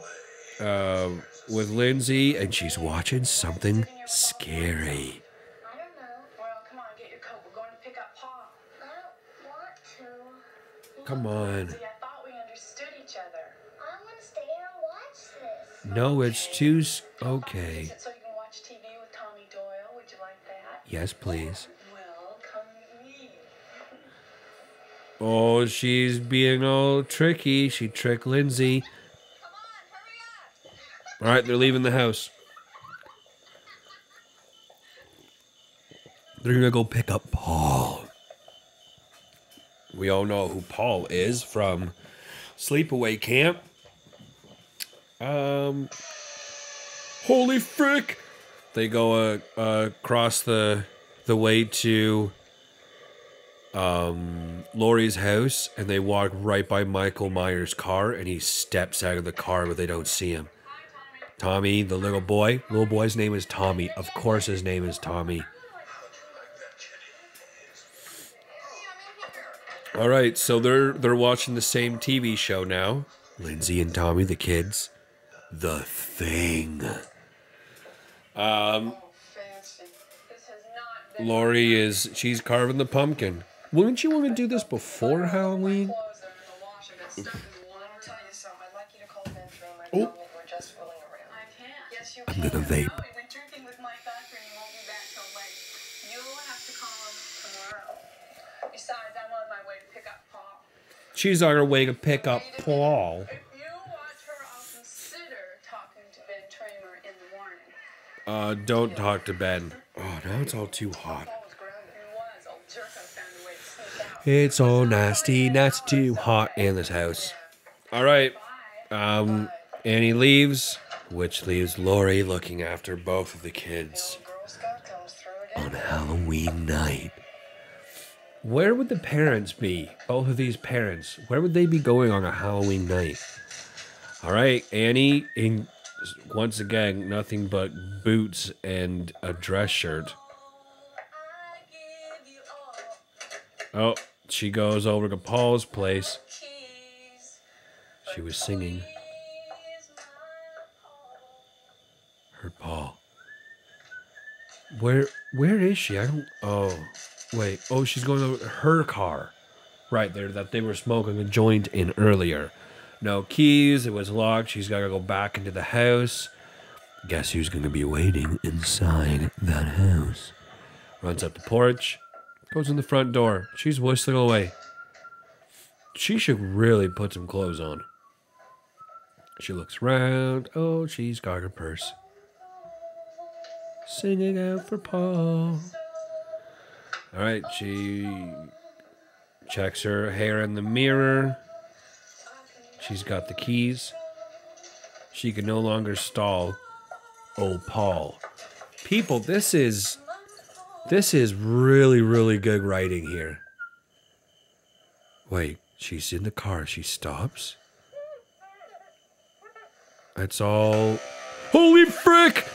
with Lindsay, and she's watching something scary. I don't know. Well, come on, get your coat. We're going to pick up Paul. I don't want to. Come on. See, I thought we understood each other. I want to stay here and watch this. No, it's too Okay. okay. So you can watch TV with Tommy Doyle. Would you like that? Yes, please. Well, come meet me. Oh, she's being all tricky. She tricked Lindsay. All right, they're leaving the house. They're gonna go pick up Paul. We all know who Paul is from Sleepaway Camp. Holy frick! They go across the way to Laurie's house, and they walk right by Michael Myers' car, and he steps out of the car, but they don't see him. Tommy, the little boy. Little boy's name is Tommy. Of course his name is Tommy. All right, so they're watching the same TV show now. Lindsay and Tommy, the kids. The Thing. Oh, fancy. This has not been. Laurie she's carving the pumpkin. Wouldn't you want to do this before Halloween? Clothes are in the wash. I got stuck in one. I'll tell you something. I'd like you to call Ben Dramer and Oh. tell him we're just fooling around. I can't. Yes, you I'm can. gonna vape. No, he went drinking with Mike Becker and he won't be back till late. You'll have to call him tomorrow. Besides, I'm on my way to pick up Paul. She's on her way to pick up Paul. If you watch her, I'll consider talking to Ben Tramer in the morning. Don't talk to Ben. Oh, now it's all too hot. Paul was grounded. He was. Old jerk, I found a way to sneak out. It's all nasty, not too hot in this house. All right. Annie leaves, which leaves Laurie looking after both of the kids Girl Scout comes through on Halloween night. Where would the parents be? Both of these parents. Where would they be going on a Halloween night? All right, Annie once again, nothing but boots and a dress shirt. Oh, she goes over to Paul's place. She was singing. Heard Paul. Where is she? I don't. Oh, wait. Oh, she's going over her car. Right there, that they were smoking a joint in earlier. No keys. It was locked. She's got to go back into the house. Guess who's going to be waiting inside that house? Runs up the porch. Goes in the front door. She's whistling away. She should really put some clothes on. She looks around. Oh, she's got her purse. Singing out for Paul. All right, she checks her hair in the mirror. She's got the keys. She can no longer stall old Paul. People, this is really, really good writing here. Wait, she's in the car. She stops. That's all. Holy frick!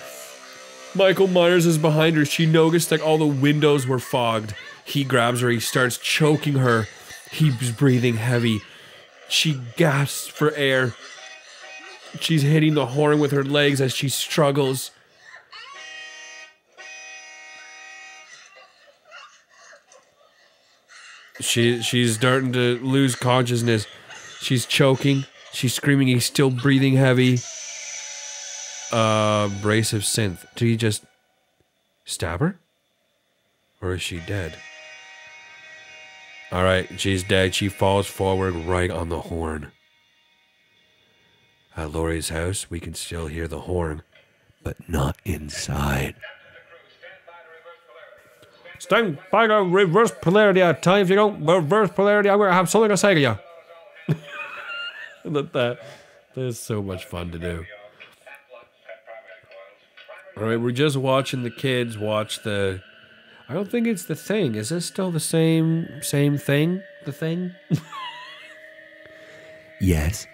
Michael Myers is behind her. She noticed that all the windows were fogged. He grabs her. He starts choking her. He's breathing heavy. She gasps for air. She's hitting the horn with her legs as she struggles. She's starting to lose consciousness. She's choking. She's screaming. He's still breathing heavy. Abrasive synth. Did he just stab her? Or is she dead? Alright, she's dead. She falls forward right on the horn. At Laurie's house, we can still hear the horn, but not inside. Stand by the reverse polarity. I tell you, if you don't reverse polarity, I'm going to have something to say to you. That is so much fun to do. Alright, we're just watching the kids watch the... I don't think it's The Thing. Is this still the same thing? The Thing? Yes.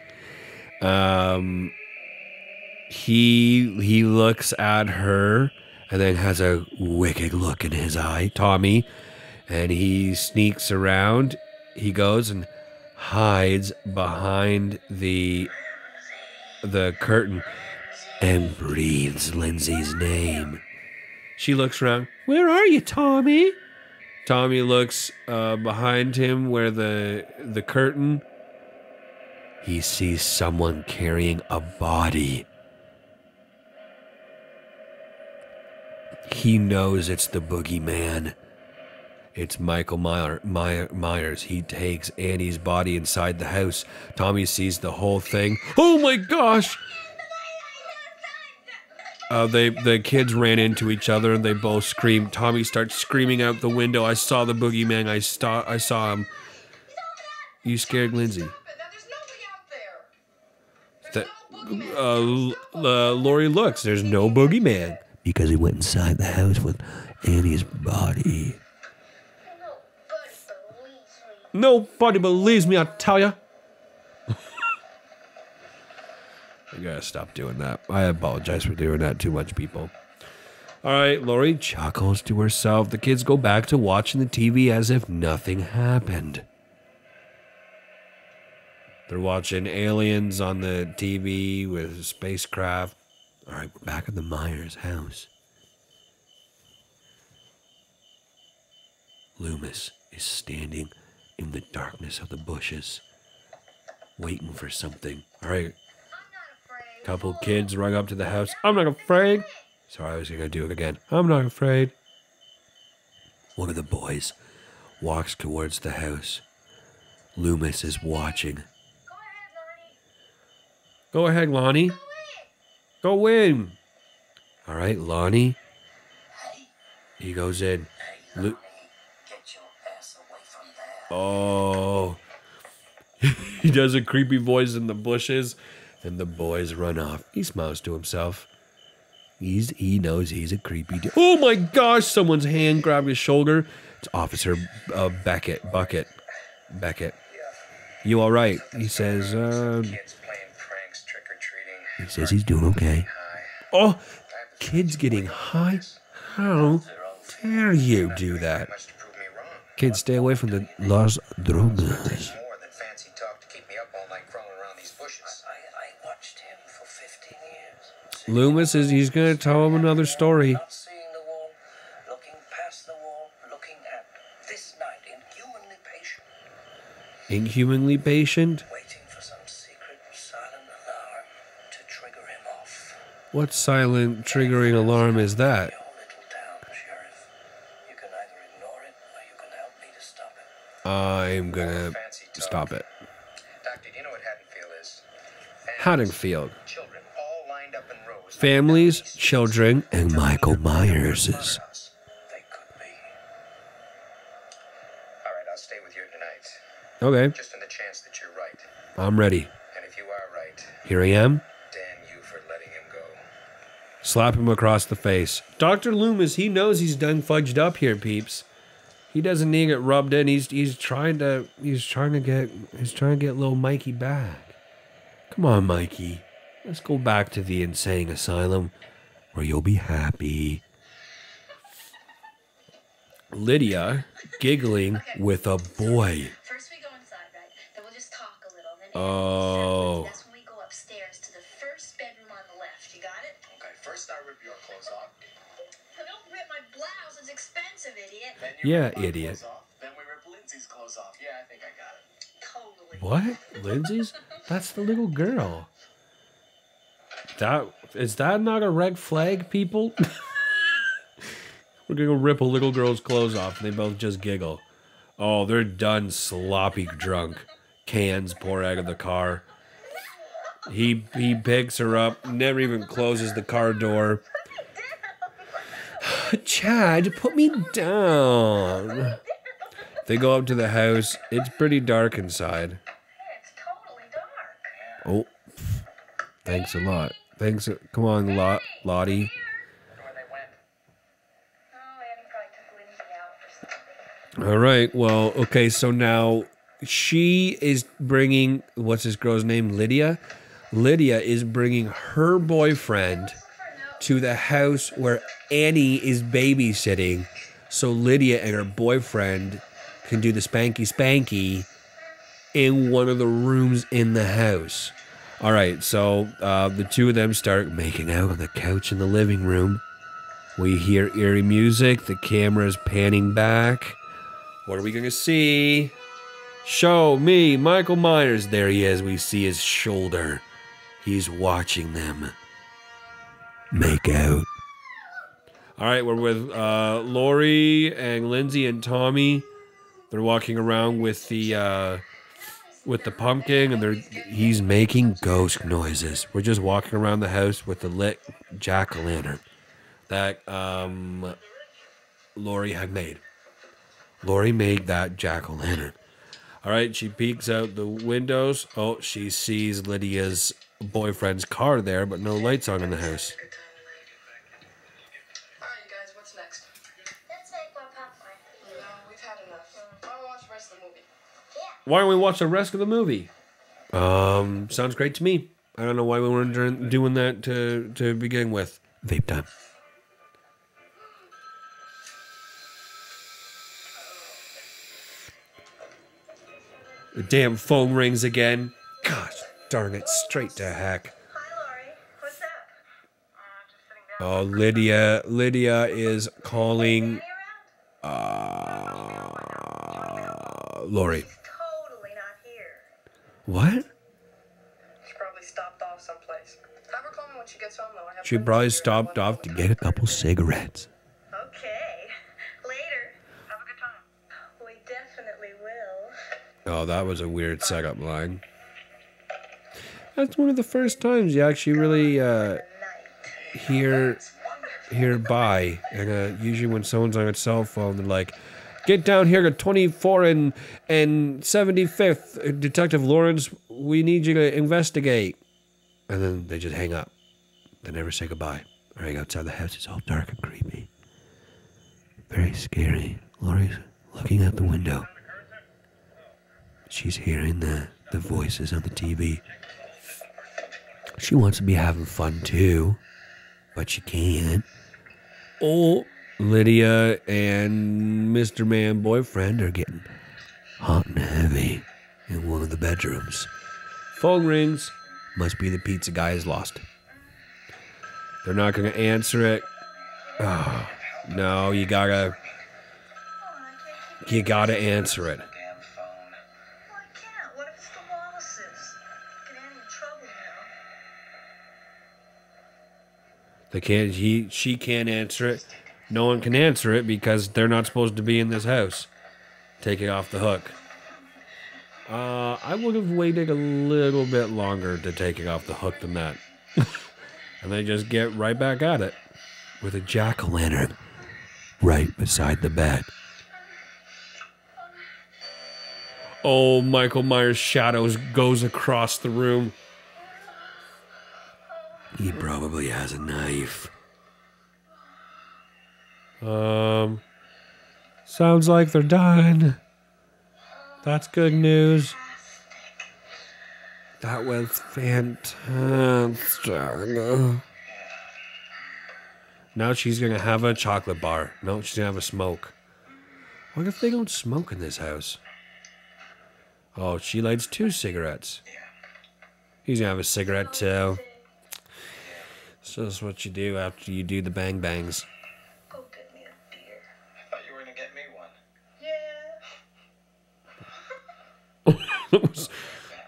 He looks at her and then has a wicked look in his eye, Tommy, and he sneaks around. He goes and hides behind the curtain and breathes Lindsay's name. She looks around. Where are you, Tommy? Tommy looks behind him where the curtain. He sees someone carrying a body. He knows it's the boogeyman. It's Michael Myers. He takes Annie's body inside the house. Tommy sees the whole thing. Oh my gosh! The kids ran into each other and they both screamed. Tommy starts screaming out the window. I saw the boogeyman. I saw him. You scared Lindsay. Laurie looks. There's no boogeyman. Because he went inside the house with Annie's body. Nobody believes me, I tell ya. I gotta stop doing that. I apologize for doing that too much, people. Alright, Laurie chuckles to herself. The kids go back to watching the TV as if nothing happened. They're watching aliens on the TV with spacecraft. Alright, we're back at the Myers house. Loomis is standing in the darkness of the bushes, waiting for something. Alright. Couple kids run up to the house. I'm not afraid. Sorry, I was gonna do it again. I'm not afraid. One of the boys walks towards the house. Loomis is watching. Go ahead, Lonnie. Go in. All right, Lonnie. He goes in. Get your ass away from there. Oh. He does a creepy voice in the bushes, and the boys run off. He smiles to himself. He knows he's a creepy dude. Oh my gosh! Someone's hand grabbed his shoulder. It's Officer Beckett. You all right? He says. Kids playing pranks, trick or treating. He says he's doing okay. Oh, kids getting high? How dare you do that? Much to prove me wrong. Kids, stay away from the Las Drogas. More than fancy talk to keep me up all night crawling around these bushes. I watched him for 15 years. Loomis is, he's going to tell him another story. Not seeing the wall, looking past the wall, looking at this night, inhumanly patient, Inhumanly patient? waiting for some secret silent alarm to trigger him off. What silent triggering alarm is that? Your little town, Sheriff. You can either ignore it or you can help me to stop it. I'm going to Fancy talk. stop it. Doctor, do you know what Haddonfield is? Haddonfield. Children all lined up in rows. Families, children, And Michael Myers is. They could be. All right, I'll stay with you tonight. Okay, Just on the chance that you're right. I'm ready. And if you are right, Here I am. damn you for letting him go. Slap him across the face. Dr. Loomis, he knows he's done fudged up here, peeps. He doesn't need it rubbed in. He's trying to get little Mikey back. Come on, Mikey. Let's go back to the insane asylum where you'll be happy. Lydia giggling with a boy. First we go inside, right? Then we'll just talk a little. Then Oh. that's when we go upstairs to the first bedroom on the left. You got it? Okay, first I rip your clothes off. Now, don't rip my blouse. It's expensive, idiot. Then Yeah, rip my idiot. clothes off. Then we rip Lindsay's clothes off. Yeah, I think I got it. Totally. What? Lindsay's? That's the little girl. Is that not a red flag, people? We're gonna rip a little girl's clothes off and they both just giggle. Oh, they're done sloppy drunk. Cans pour out of the car. He picks her up, never even closes the car door. Chad, put me down. They go up to the house. It's pretty dark inside. It's totally dark. Oh, thanks a lot. Thanks. Come on, Lottie. Where they went. Oh, Annie probably took Lindsay out for something. All right. Well, okay. So now she is bringing, what's this girl's name? Lydia? Lydia is bringing her boyfriend to the house where Annie is babysitting. So Lydia and her boyfriend can do the spanky in one of the rooms in the house. All right, so the two of them start making out on the couch in the living room. We hear eerie music. The camera's panning back. What are we going to see? Show me Michael Myers. There he is. We see his shoulder. He's watching them make out. All right, we're with Lori and Lindsay and Tommy. They're walking around with the pumpkin, and he's making ghost noises. We're just walking around the house with the lit jack-o'-lantern that Lori had made. Lori made that jack-o'-lantern. All right, she peeks out the windows. Oh, she sees Lydia's boyfriend's car there, but no lights on in the house. All right, you guys, what's next? Let's make more popcorn. No, we've had enough. I want to watch the rest of the movie. Why don't we watch the rest of the movie? Sounds great to me. I don't know why we weren't doing that to begin with. Vape time. The damn phone rings again. Gosh darn it, straight to heck. Hi, Lori. What's up? Just sitting down. Oh, Lydia is calling Lori. Totally not here. What? She probably stopped off someplace. Have her call me when she gets home, though. I have She plans probably to do. stopped off to get a couple cigarettes. Okay. Later. Have a good time. We definitely will. Oh, that was a weird setup line. That's one of the first times you actually really hear by. And usually when someone's on a cell phone, they're like, "Get down here to 24 and 75th, Detective Lawrence. We need you to investigate." And then they just hang up. They never say goodbye. Right outside the house, it's all dark and creepy. Very scary. Laurie's looking out the window. She's hearing the voices on the TV. She wants to be having fun too, but she can't. Oh, Lydia and Mr. Man boyfriend are getting hot and heavy in one of the bedrooms. Phone rings. Must be the pizza guy is lost. They're not going to answer it. Oh, no, you gotta answer it. Well, I can't. What if it's the Wallaces? Get Annie in trouble, you know. They can't. She can't answer it. No one can answer it because they're not supposed to be in this house. Take it off the hook. I would have waited a little bit longer to take it off the hook than that. And they just get right back at it with a jack-o'-lantern right beside the bed. Oh, Michael Myers' shadows goes across the room. He probably has a knife. Sounds like they're done. That's good news. That was fantastic. Now she's gonna have a chocolate bar. No, she's gonna have a smoke. What if they don't smoke in this house? Oh, she lights 2 cigarettes. He's gonna have a cigarette too. So that's what you do after you do the bang bangs. Go get me a beer. I thought you were gonna get me one. Yeah.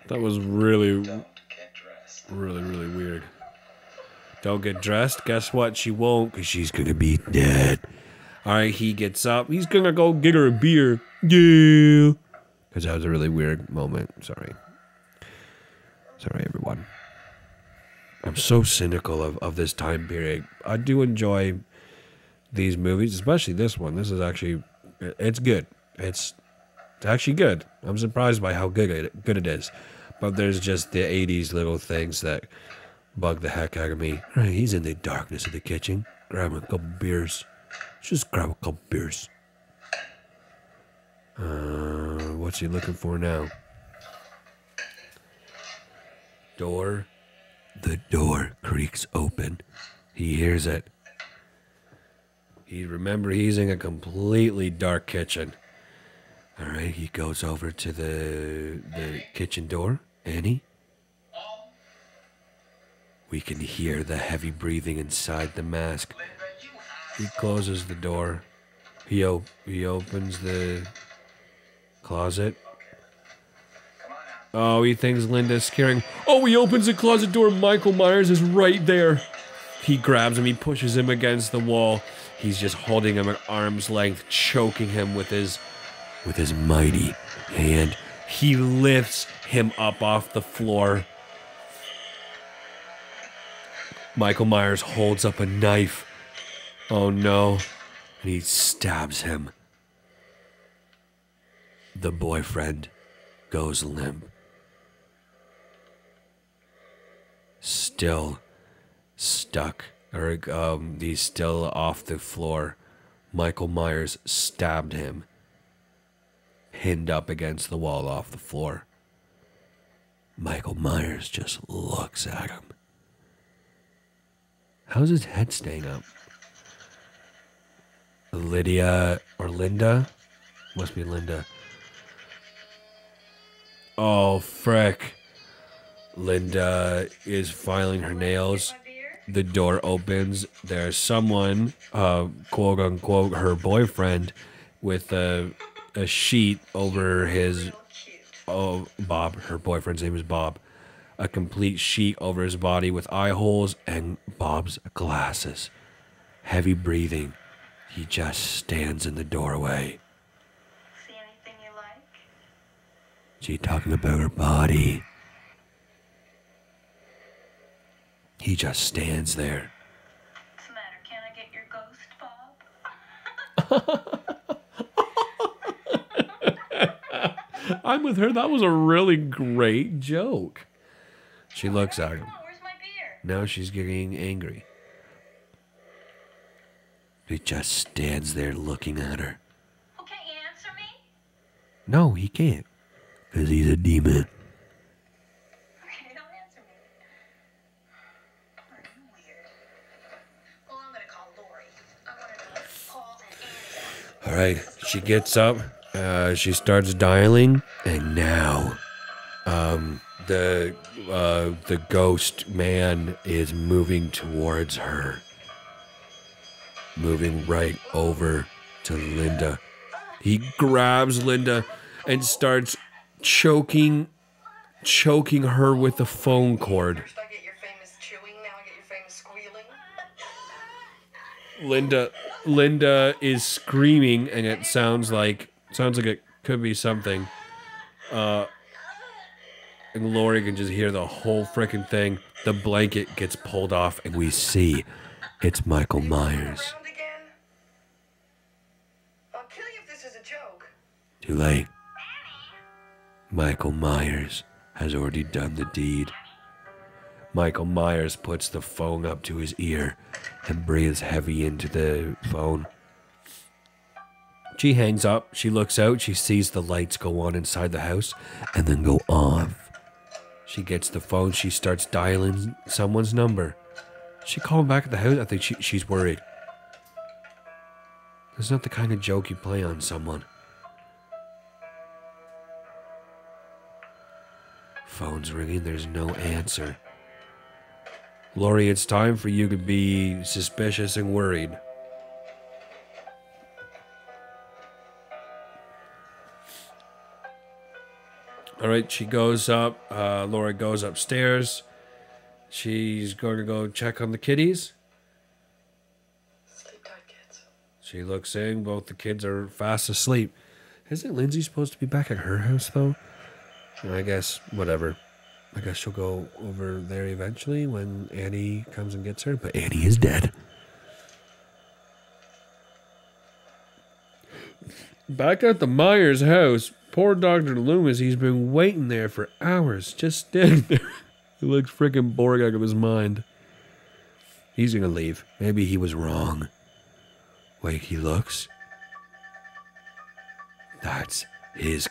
That was really, Don't get dressed. really weird. Don't get dressed. Guess what? She won't, because she's Gonna be dead. All right, he gets up. He's gonna go get her a beer. Yeah. Because that was a really weird moment. Sorry, everyone. I'm so cynical of this time period. I do enjoy these movies, especially this one. This is actually, it's good. It's actually good. I'm surprised by how good it is. But there's just the 80s little things that bug the heck out of me. Right, he's in the darkness of the kitchen. Grab a couple beers. Just grab a couple beers. What's he looking for now? Door. The door creaks open. He hears it. He's in a completely dark kitchen. All right, he goes over to the kitchen door. Annie? We can hear the heavy breathing inside the mask. He closes the door. He opens the closet. Oh, he thinks Linda's scaring. Oh, he opens the closet door. Michael Myers is right there. He grabs him. He pushes him against the wall. He's just holding him at arm's length, choking him with his mighty hand. He lifts him up off the floor. Michael Myers holds up a knife. Oh no. And he stabs him. The boyfriend goes limp. Still stuck, or he's still off the floor. Michael Myers stabbed him, pinned up against the wall off the floor. Michael Myers just looks at him. How's his head staying up? Lydia or Linda? Must be Linda. Oh, frick. Linda is filing her nails. The door opens. There's someone, quote unquote, her boyfriend, with a sheet over his. Oh, Bob. Her boyfriend's name is Bob. A complete sheet over his body with eye holes and Bob's glasses. Heavy breathing. He just stands in the doorway. See anything you like? She talking about her body. He just stands there. What's the matter? Can I get your ghost, Bob? I'm with her. That was a really great joke. She looks at him. Oh, where's my beer? Now she's getting angry. He just stands there looking at her. Well, can't you answer me? No, he can't. Because he's a demon. Okay, don't answer me. All right, she gets up, she starts dialing, and now, the ghost man is moving towards her. Moving right over to Linda. He grabs Linda and starts choking her with the phone cord. First I get your famous chewing, now I get your famous squealing. Linda is screaming, and it sounds like it could be something. And Lori can just hear the whole freaking thing. The blanket gets pulled off, and we see it's Michael Myers. Around again? I'll kill you if this is a joke. Too late. Michael Myers has already done the deed. Michael Myers puts the phone up to his ear and breathes heavy into the phone. She hangs up, she looks out, she sees the lights go on inside the house and then go off. She gets the phone, she starts dialing someone's number. She called back at the house. I think she's worried. It's not the kind of joke you play on someone. Phone's ringing, there's no answer. Lori, it's time for you to be suspicious and worried. All right, she goes up. Lori goes upstairs. She's going to go check on the kiddies. Sleep tight, kids. She looks in. Both the kids are fast asleep. Isn't Lindsay supposed to be back at her house, though? I guess, whatever. I guess she'll go over there eventually when Annie comes and gets her. But Annie is dead. Back at the Myers house, poor Dr. Loomis, he's been waiting there for hours, just standing there. He looks freaking bored out of his mind. He's gonna leave. Maybe he was wrong. Wait, he looks. That's his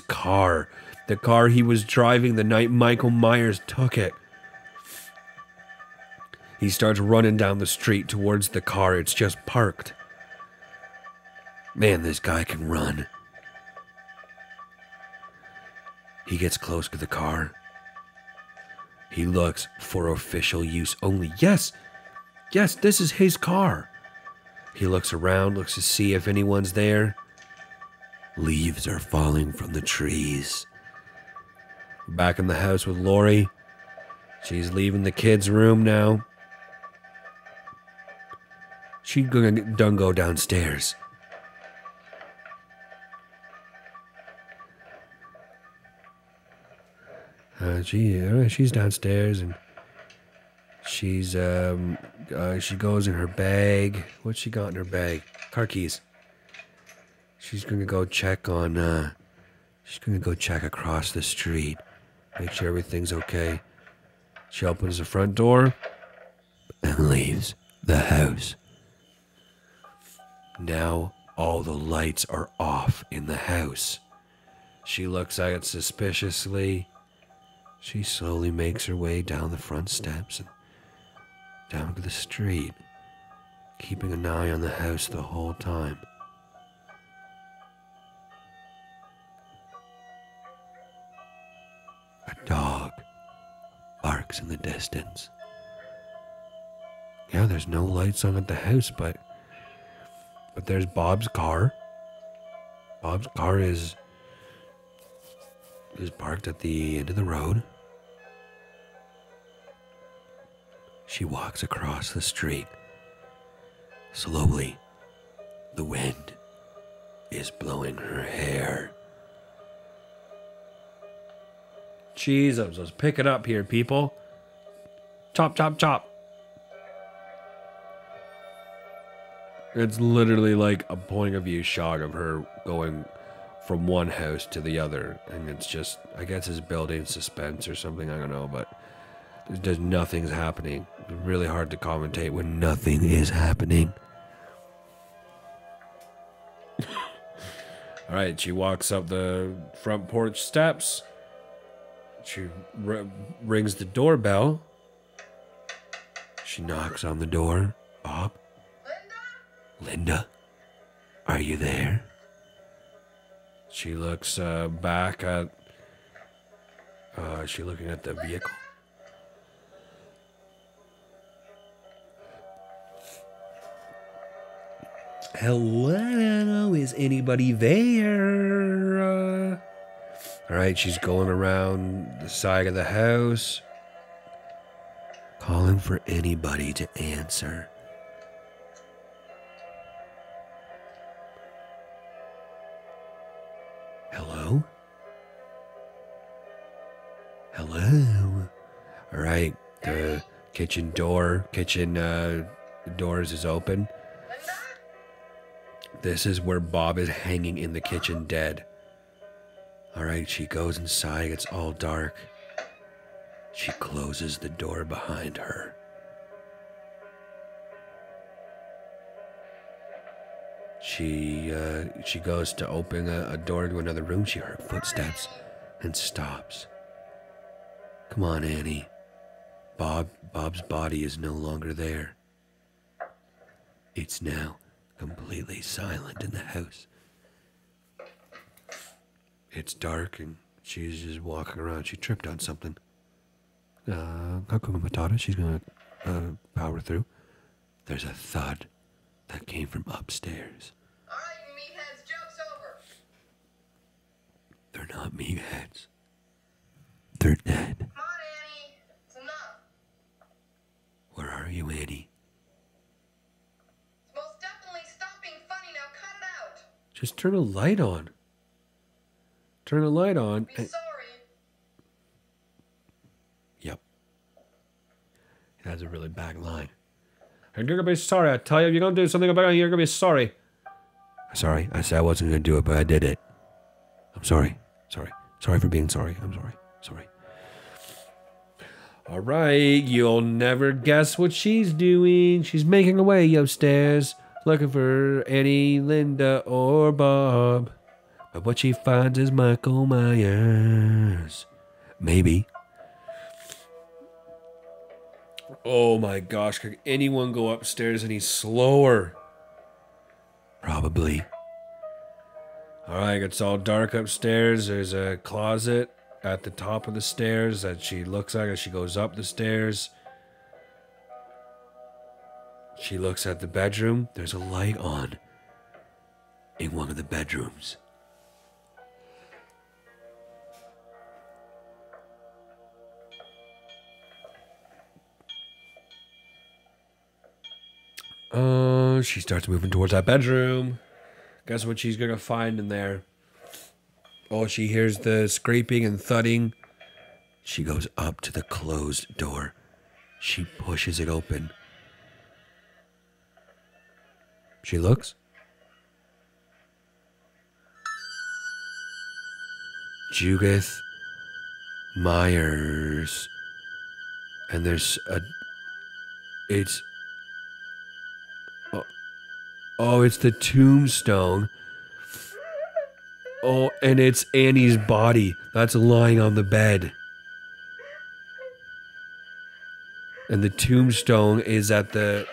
car. The car he was driving the night Michael Myers took it. He starts running down the street towards the car. It's just parked. Man, this guy can run. He gets close to the car. He looks for official use only. Yes, this is his car. He looks around, looks to see if anyone's there. Leaves are falling from the trees. Back in the house with Lori. She's leaving the kids' room now. She's gonna done go downstairs. She's downstairs and she goes in her bag. What's she got in her bag? Car keys. She's gonna go check on. She's gonna go check across the street, make sure everything's okay. She opens the front door and leaves the house. Now all the lights are off in the house. She looks at it suspiciously. She slowly makes her way down the front steps and down to the street, keeping an eye on the house the whole time. A dog barks in the distance. Yeah, there's no lights on at the house, but there's Bob's car. Bob's car is parked at the end of the road. She walks across the street. Slowly, the wind is blowing her hair. Jesus, let's pick it up here, people. Chop, chop, chop. It's literally like a point of view shot of her going from one house to the other, and it's just, I guess it's building suspense or something, I don't know, but there's nothing's happening. It's really hard to commentate when nothing is happening. All right, she walks up the front porch steps. She rings the doorbell. She knocks on the door. Bob? Linda? Are you there? She looks back at. Is she looking at the vehicle? Hello, is anybody there? All right, she's going around the side of the house, Calling for anybody to answer. Hello? Hello? All right, the kitchen doors is open. This is where Bob is hanging in the kitchen dead. All right, she goes inside. It's all dark. She closes the door behind her. She goes to open a door to another room. She heard footsteps and stops. Come on, Annie. Bob's body is no longer there. It's now completely silent in the house. It's dark and she's just walking around. She tripped on something. Hakuna Matata, she's gonna power through. There's a thud that came from upstairs. Alright, you meatheads, joke's over. They're not meatheads. They're dead. Come on, Annie. It's enough. Where are you, Annie? It's most definitely stop being funny now. Cut it out. Just turn a light on. Turn a light on. Be sorry. Yep. That's a really bad line. You're gonna be sorry. I tell you, if you're gonna do something about it, you're gonna be sorry. Sorry. I said I wasn't gonna do it, but I did it. I'm sorry. Sorry. Sorry for being sorry. I'm sorry. Sorry. All right. You'll never guess what she's doing. She's making her way upstairs, looking for Annie, Linda, or Bob. But what she finds is Michael Myers. Maybe. Oh my gosh, could anyone go upstairs any slower? Probably. Alright, it's all dark upstairs. There's a closet at the top of the stairs that she looks at as she goes up the stairs. She looks at the bedroom. There's a light on in one of the bedrooms. She starts moving towards that bedroom. Guess what she's gonna find in there? Oh, she hears the scraping and thudding. She goes up to the closed door. She pushes it open. She looks. Judith Myers. And there's a... It's... Oh, it's the tombstone. Oh, and it's Annie's body that's lying on the bed. And the tombstone is at the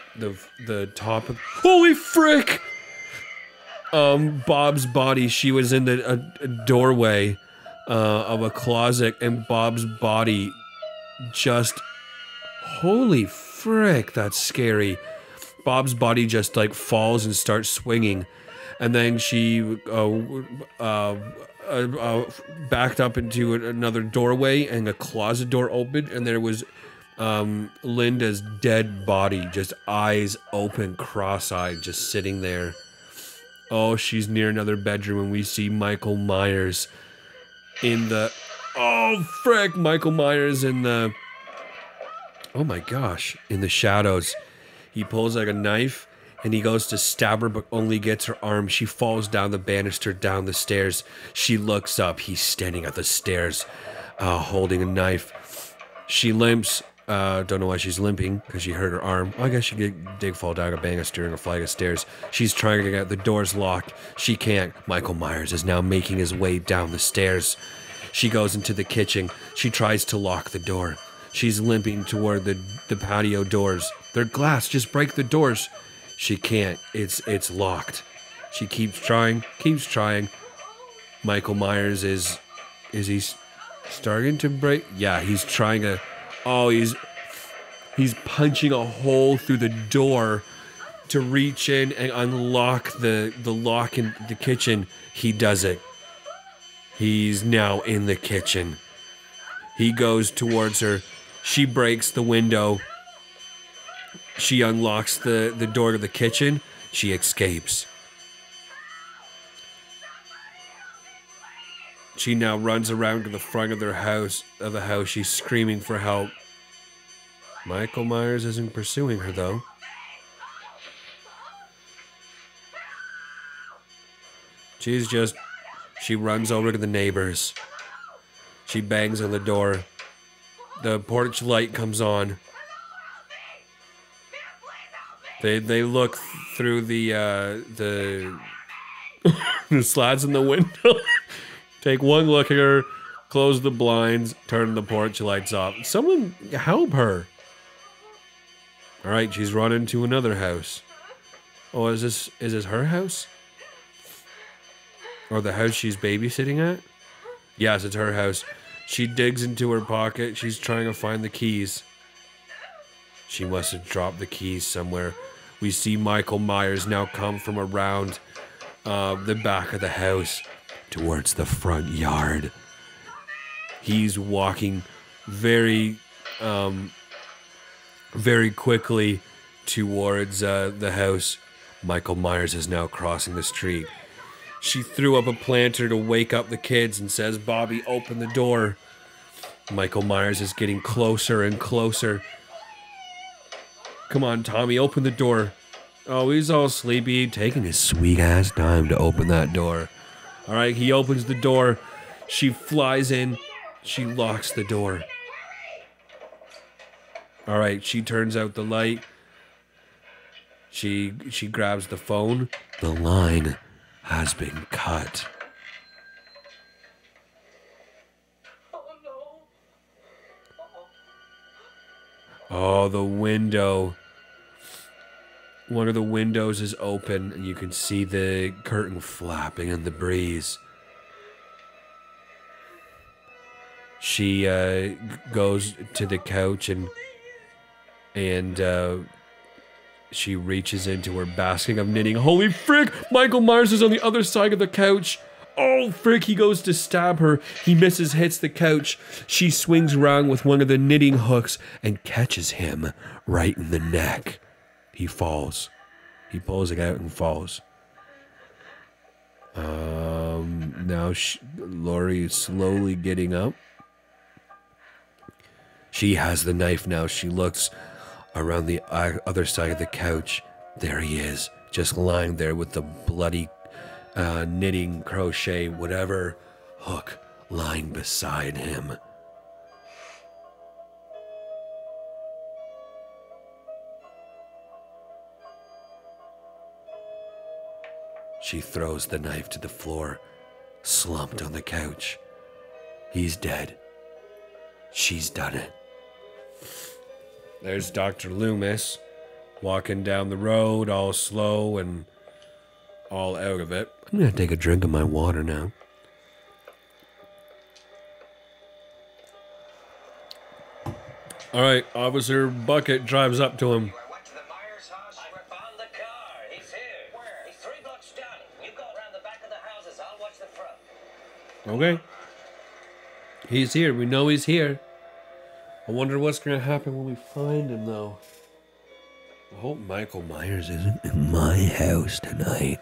top of... Holy frick! Bob's body, she was in a doorway of a closet, and Bob's body just... Holy frick, that's scary. Bob's body just like falls and starts swinging, and then she backed up into another doorway, and a closet door opened, and there was Linda's dead body, just eyes open, cross-eyed, just sitting there. Oh, she's near another bedroom, and we see Michael Myers in the... Oh, frick! Michael Myers in the... Oh my gosh, in the shadows. He pulls like a knife, and he goes to stab her, but only gets her arm. She falls down the banister, down the stairs. She looks up. He's standing at the stairs, holding a knife. She limps. Don't know why she's limping, because she hurt her arm. I guess she did fall down a banister and a flight of stairs. She's trying to get the doors locked. She can't. Michael Myers is now making his way down the stairs. She goes into the kitchen. She tries to lock the door. She's limping toward the patio doors. They're glass. Just break the doors. She can't. It's locked. She keeps trying. Michael Myers is he starting to break? Yeah, he's trying to. Oh, he's punching a hole through the door to reach in and unlock the lock in the kitchen. He does it. He's now in the kitchen. He goes towards her. She breaks the window. She unlocks the door to the kitchen. She escapes. She now runs around to the front of the house. She's screaming for help. Michael Myers isn't pursuing her, though. She runs over to the neighbors. She bangs on the door. The porch light comes on. They look through the slats in the window. Take one look at her, close the blinds, turn the porch lights off. Someone help her. All right, she's running to another house. Oh, is this her house? Or the house she's babysitting at? Yes, it's her house. She digs into her pocket. She's trying to find the keys. She must have dropped the keys somewhere. We see Michael Myers now come from around the back of the house towards the front yard. He's walking very quickly towards the house. Michael Myers is now crossing the street. She threw up a planter to wake up the kids and says, "Bobby, open the door." Michael Myers is getting closer and closer. Come on, Tommy, open the door. Oh, he's all sleepy, taking his sweet ass time to open that door. All right, he opens the door. She flies in. She locks the door. All right, she turns out the light. She grabs the phone. The line has been cut. Oh, the window. One of the windows is open, and you can see the curtain flapping in the breeze. She goes to the couch and she reaches into her basket of knitting. Holy frick! Michael Myers is on the other side of the couch. Oh, frick, he goes to stab her. He misses, hits the couch. She swings around with one of the knitting hooks and catches him right in the neck. He falls. He pulls it out and falls. Now Laurie is slowly getting up. She has the knife now. She looks around the other side of the couch. There he is, just lying there with the bloody knitting, crochet, whatever hook lying beside him. She throws the knife to the floor, slumped on the couch. He's dead. She's done it. There's Dr. Loomis walking down the road, all slow and all out of it. I'm gonna take a drink of my water now. All right, Officer Bucket drives up to him. I went to the Myers house. I found the car. He's here. Where? He's 3 blocks down. You go around the back of the houses. I'll watch the front. Okay. He's here. We know he's here. I wonder what's going to happen when we find him, though. I hope Michael Myers isn't in my house tonight,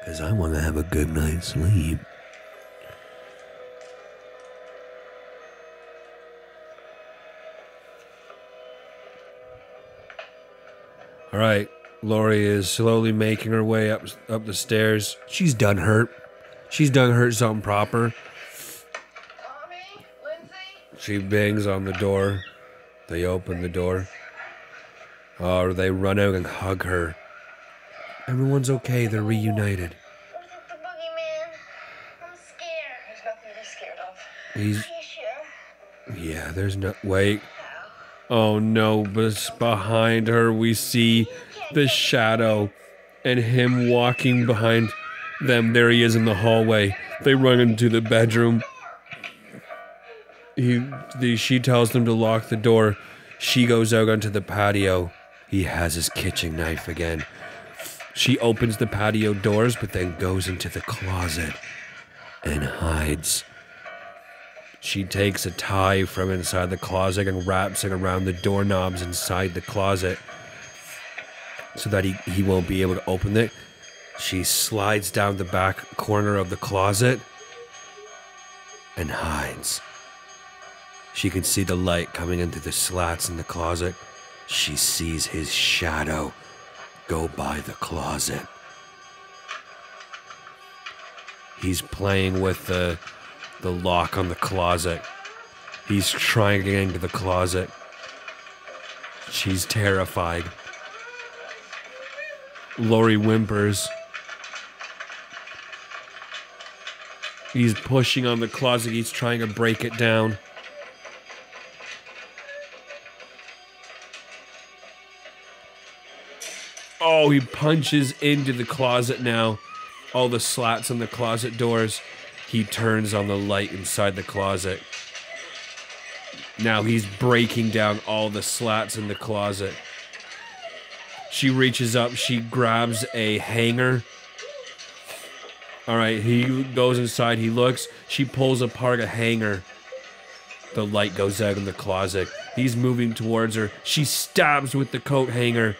because I want to have a good night's sleep. All right. Laurie is slowly making her way up the stairs. She's done hurt. She's done hurt something proper. Tommy? Lindsay? She bangs on the door. They open the door. Or they run out and hug her. Everyone's okay. They're reunited. The boogeyman. I'm scared. There's nothing to be scared of. Are you sure? Yeah, there's no... Wait. Oh, no. But behind her, we see the shadow. and him walking behind them. There he is in the hallway. They run into the bedroom. She tells them to lock the door. She goes out onto the patio. He has his kitchen knife again. She opens the patio doors, but then goes into the closet and hides. She takes a tie from inside the closet and wraps it around the doorknobs inside the closet so that he won't be able to open it. She slides down the back corner of the closet and hides. She can see the light coming in through the slats in the closet. She sees his shadow go by the closet. He's playing with the lock on the closet. He's trying to get into the closet. She's terrified. Lori whimpers. He's pushing on the closet. He's trying to break it down. Oh, he punches into the closet now. All the slats on the closet doors. He turns on the light inside the closet. Now he's breaking down all the slats in the closet. She reaches up. She grabs a hanger. All right, he goes inside. He looks. She pulls apart a hanger. The light goes out in the closet. He's moving towards her. She stabs with the coat hanger.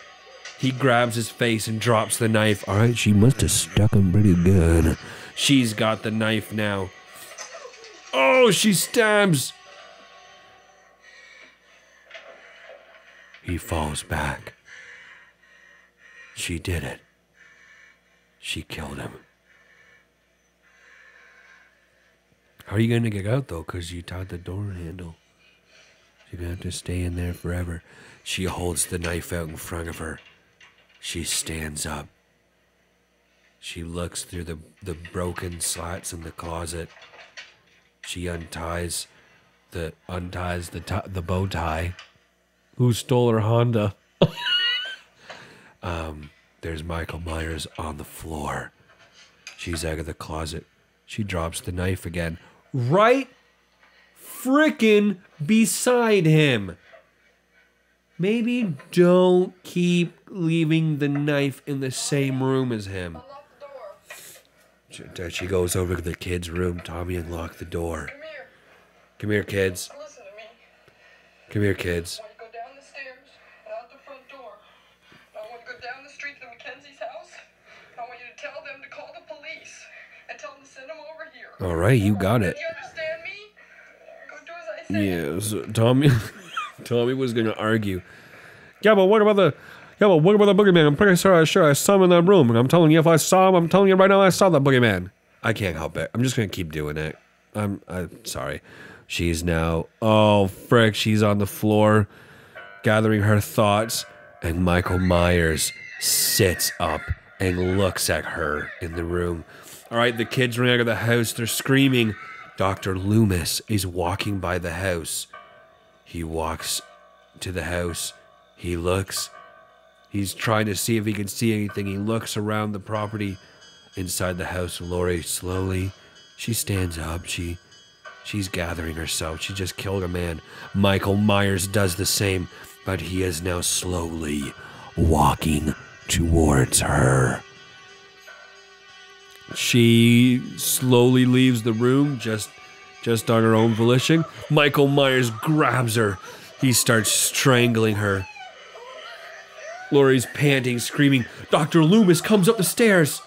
He grabs his face and drops the knife. All right, she must have stuck him pretty good. She's got the knife now. Oh, she stabs. He falls back. She did it. She killed him. How are you going to get out, though? Because you tied the door handle. You're going to have to stay in there forever. She holds the knife out in front of her. She stands up. She looks through the broken slats in the closet. She unties the bow tie. Who stole her Honda? There's Michael Myers on the floor. She's out of the closet. She drops the knife again. Right frickin' beside him. Maybe don't keep leaving the knife in the same room as him. She goes over to the kids' room. Tommy unlocked the door. Come here. Come here, kids. Listen to me. Come here, kids. I want to go down the stairs and out the front door. I want to go down the street to Mackenzie's house. I want you to tell them to call the police and tell them to send them over here. All right, you got it. Do you understand me? Go do as I say. Yes, Tommy was gonna argue. Yeah, but what about the boogeyman? I'm pretty sure I saw him in that room. And I'm telling you, if I saw him, I'm telling you right now, I saw the boogeyman. I can't help it. I'm just gonna keep doing it. I'm sorry. She's now, oh frick, she's on the floor, gathering her thoughts, and Michael Myers sits up and looks at her in the room. All right, the kids run out of the house. They're screaming. Dr. Loomis is walking by the house. He walks to the house. He looks. He's trying to see if he can see anything. He looks around the property inside the house. Lori slowly, she stands up. She's gathering herself. She just killed a man. Michael Myers does the same, but he is now slowly walking towards her. She slowly leaves the room, just on her own volition. Michael Myers grabs her. He starts strangling her. Lori's panting, screaming. Dr. Loomis comes up the stairs.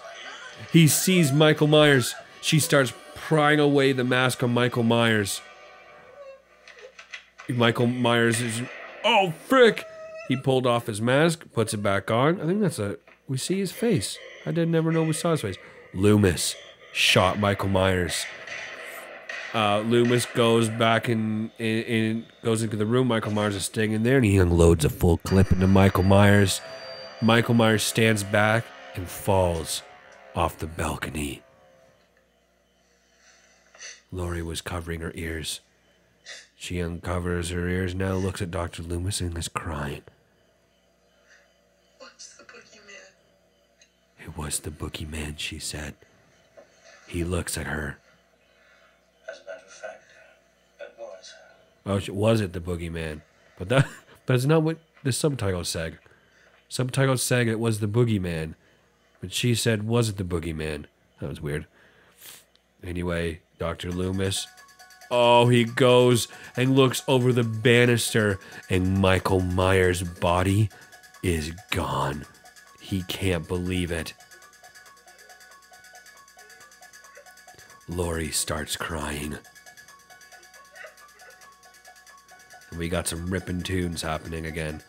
He sees Michael Myers. She starts prying away the mask on Michael Myers. Michael Myers is... Oh, frick! He pulled off his mask, puts it back on. I think we see his face. I didn't ever know we saw his face. Loomis shot Michael Myers. Loomis goes back goes into the room. Michael Myers is staying in there, and he unloads a full clip into Michael Myers. Michael Myers stands back and falls off the balcony. Lori was covering her ears. She uncovers her ears now, looks at Dr. Loomis, and is crying. What's the boogeyman? It was the boogeyman, she said. He looks at her. As a matter of fact, it was. Oh, was it the boogeyman? But that's not what the subtitle said. Subtitle said it was the boogeyman. But she said, was it the boogeyman? That was weird. Anyway, Dr. Loomis. Oh, he goes and looks over the banister, and Michael Myers' body is gone. He can't believe it. Laurie starts crying. And we got some ripping tunes happening again.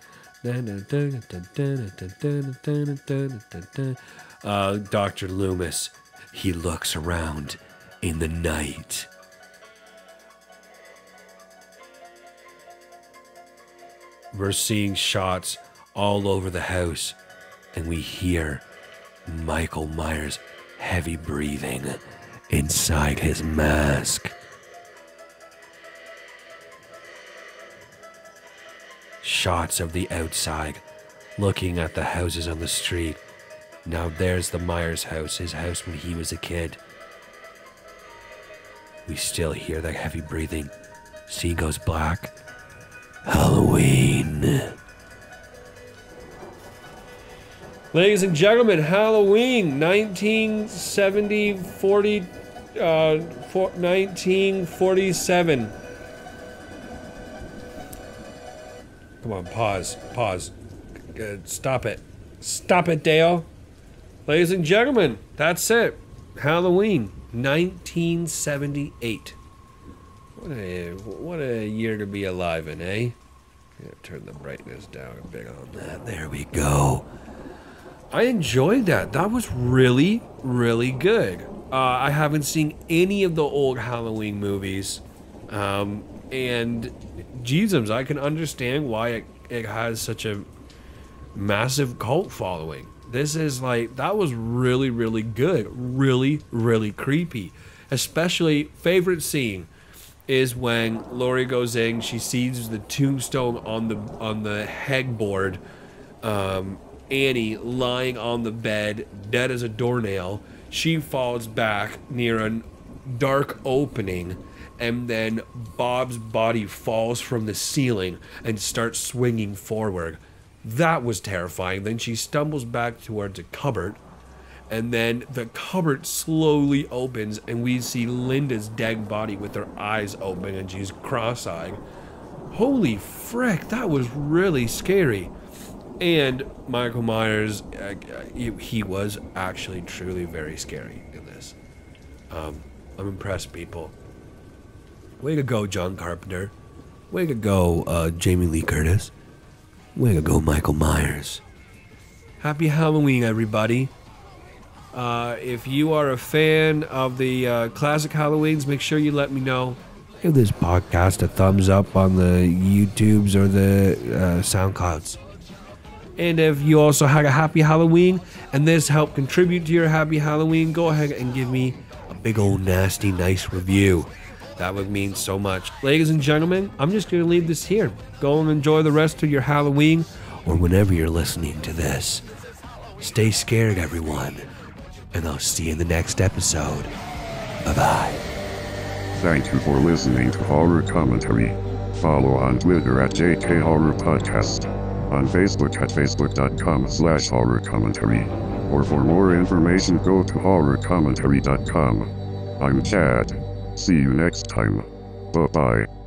Dr. Loomis, he looks around in the night. We're seeing shots all over the house, and we hear Michael Myers' heavy breathing inside his mask. Shots of the outside, looking at the houses on the street. Now there's the Myers house, his house when he was a kid. We still hear that heavy breathing. Sea goes black. Halloween. Ladies and gentlemen, Halloween 1947. Come on, pause. Stop it, Dale. Ladies and gentlemen, that's it. Halloween 1978. What a year to be alive in, eh? Yeah, turn the brightness down a bit on that. There we go. I enjoyed that. That was really, really good. I haven't seen any of the old Halloween movies. And Jesus, I can understand why it has such a massive cult following. This is like, that was really, really good. Really, really creepy. Especially, favorite scene is when Laurie goes in, she sees the tombstone on the headboard, Annie lying on the bed, dead as a doornail. She falls back near a dark opening, and then Bob's body falls from the ceiling and starts swinging forward. That was terrifying. Then she stumbles back towards a cupboard, and then the cupboard slowly opens, and we see Linda's dead body with her eyes open, and she's cross-eyed. Holy frick, that was really scary. And Michael Myers, he was actually truly very scary in this. I'm impressed, people. Way to go, John Carpenter. Way to go, Jamie Lee Curtis. Way to go, Michael Myers. Happy Halloween, everybody. If you are a fan of the classic Halloweens, make sure you let me know. Give this podcast a thumbs up on the YouTubes or the SoundClouds. And if you also had a happy Halloween and this helped contribute to your happy Halloween, go ahead and give me a big old nasty nice review. That would mean so much. Ladies and gentlemen, I'm just going to leave this here. Go and enjoy the rest of your Halloween, or whenever you're listening to this. Stay scared, everyone. And I'll see you in the next episode. Bye-bye. Thank you for listening to Horror Commentary. Follow on Twitter at JK Horror Podcast. On Facebook at facebook.com/horror commentary. Or for more information, go to horrorcommentary.com. I'm Chad. See you next time. Bye-bye.